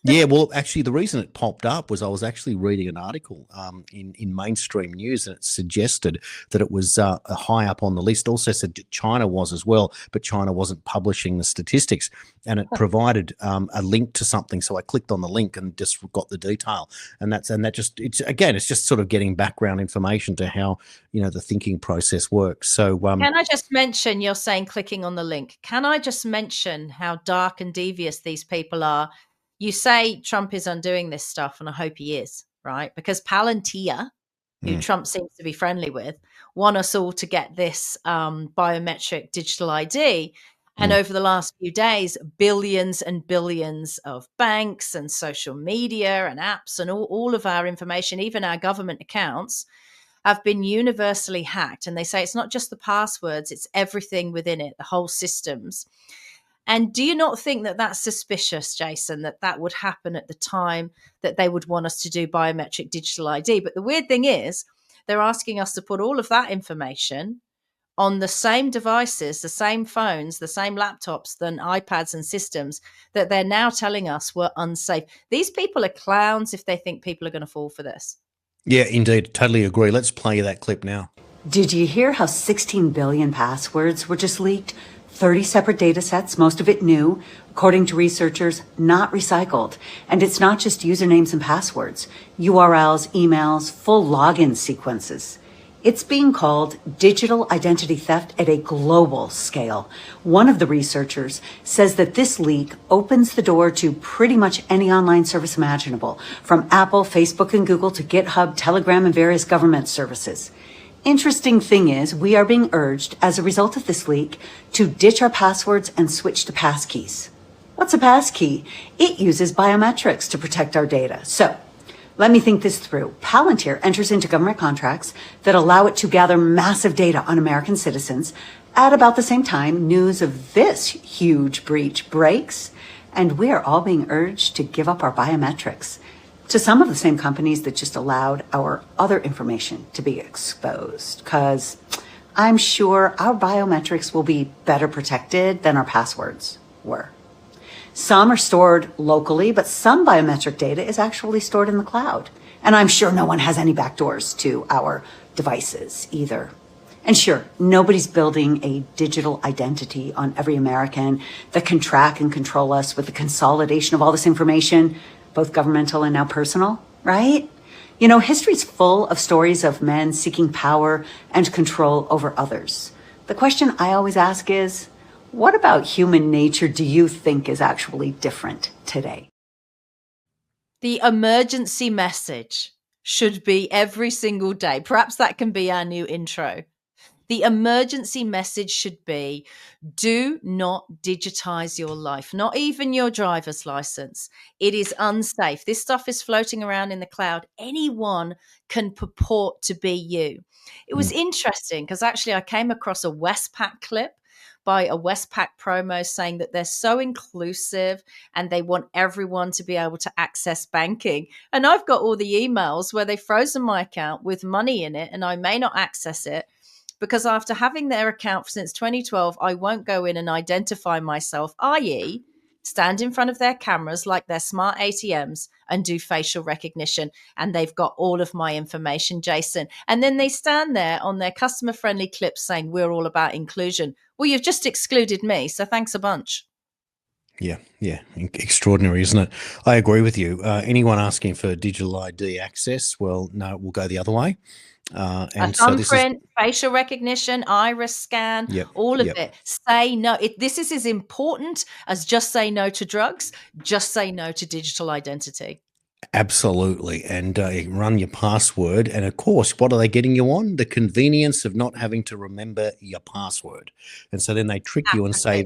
Yeah, well, actually, the reason it popped up was I was actually reading an article in mainstream news, and it suggested that it was high up on the list. Also said that China was as well, but China wasn't publishing the statistics, and it provided a link to something. So I clicked on the link and just got the detail, and it's just sort of getting background information to how the thinking process works. So can I just mention, you're saying clicking on the link? Can I just mention how dark and devious these people are? You say Trump is undoing this stuff, and I hope he is, right? Because Palantir, who Trump seems to be friendly with, want us all to get this biometric digital ID. And over the last few days, billions and billions of banks and social media and apps and all of our information, even our government accounts, have been universally hacked. And they say it's not just the passwords, it's everything within it, the whole systems. And do you not think that that's suspicious, Jason, that would happen at the time that they would want us to do biometric digital ID? But the weird thing is, they're asking us to put all of that information on the same devices, the same phones, the same laptops, than iPads and systems that they're now telling us were unsafe. These people are clowns if they think people are going to fall for this. Yeah, indeed. Totally agree. Let's play that clip now. Did you hear how 16 billion passwords were just leaked? 30 separate data sets, most of it new, according to researchers, not recycled. And it's not just usernames and passwords, URLs, emails, full login sequences. It's being called digital identity theft at a global scale. One of the researchers says that this leak opens the door to pretty much any online service imaginable, from Apple, Facebook, and Google to GitHub, Telegram, and various government services. Interesting thing is, we are being urged, as a result of this leak, to ditch our passwords and switch to passkeys. What's a passkey? It uses biometrics to protect our data. So, let me think this through. Palantir enters into government contracts that allow it to gather massive data on American citizens. At about the same time, news of this huge breach breaks, and we are all being urged to give up our biometrics to some of the same companies that just allowed our other information to be exposed. Because I'm sure our biometrics will be better protected than our passwords were. Some are stored locally, but some biometric data is actually stored in the cloud. And I'm sure no one has any backdoors to our devices either. And sure, nobody's building a digital identity on every American that can track and control us with the consolidation of all this information, both governmental and now personal, right? You know, history's full of stories of men seeking power and control over others. The question I always ask is, what about human nature do you think is actually different today? The emergency message should be every single day. Perhaps that can be our new intro. The emergency message should be, do not digitize your life, not even your driver's license. It is unsafe. This stuff is floating around in the cloud. Anyone can purport to be you. It was interesting because actually I came across a Westpac clip by a Westpac promo saying that they're so inclusive and they want everyone to be able to access banking. And I've got all the emails where they've frozen my account with money in it and I may not access it, because after having their account since 2012, I won't go in and identify myself, i.e., stand in front of their cameras like their smart ATMs and do facial recognition. And they've got all of my information, Jason. And then they stand there on their customer-friendly clips saying, we're all about inclusion. Well, you've just excluded me, so thanks a bunch. Yeah, extraordinary, isn't it? I agree with you. Anyone asking for digital ID access, well, no, we'll go the other way. And thumbprint, facial recognition, iris scan, all of it. Say no. This is as important as just say no to drugs, just say no to digital identity. Absolutely. And run your password. And of course, what are they getting you on? The convenience of not having to remember your password. And so then they trick you and say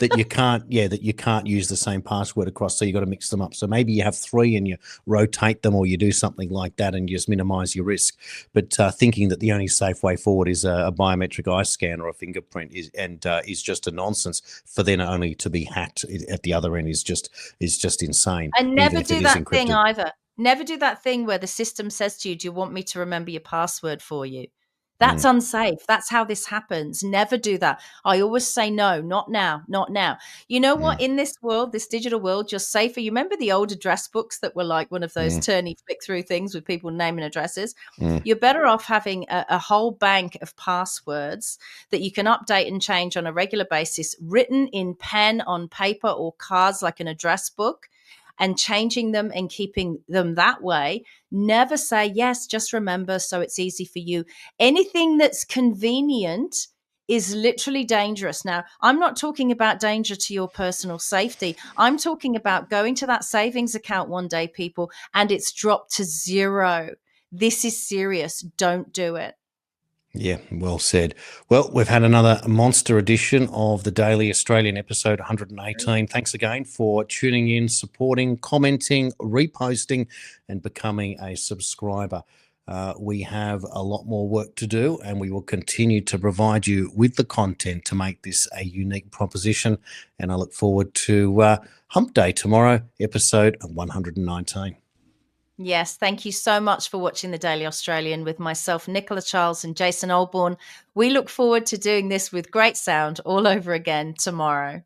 that you can't use the same password across. So you got to mix them up. So maybe you have 3 and you rotate them, or you do something like that and you just minimize your risk. But thinking that the only safe way forward is a biometric eye scan or a fingerprint is just a nonsense. For then only to be hacked at the other end is just insane. And never do that thing either. Never do that thing where the system says to you, do you want me to remember your password for you? That's unsafe. That's how this happens. Never do that. I always say no, not now, not now. You know what? In this world, this digital world, you're safer. You remember the old address books that were like one of those turny flick through things with people naming addresses? You're better off having a whole bank of passwords that you can update and change on a regular basis, written in pen on paper or cards like an address book, and changing them and keeping them that way. Never say yes, just remember, so it's easy for you. Anything that's convenient is literally dangerous. Now, I'm not talking about danger to your personal safety. I'm talking about going to that savings account one day, people, and it's dropped to zero. This is serious. Don't do it. Yeah, well said. Well, we've had another monster edition of the Daily Australian, episode 118. Thanks again for tuning in, supporting, commenting, reposting, and becoming a subscriber. We have a lot more work to do, and we will continue to provide you with the content to make this a unique proposition. And I look forward to Hump Day tomorrow, episode 119. Yes, thank you so much for watching the Daily Australian with myself, Nicola Charles, and Jason Olbourne. We look forward to doing this with great sound all over again tomorrow.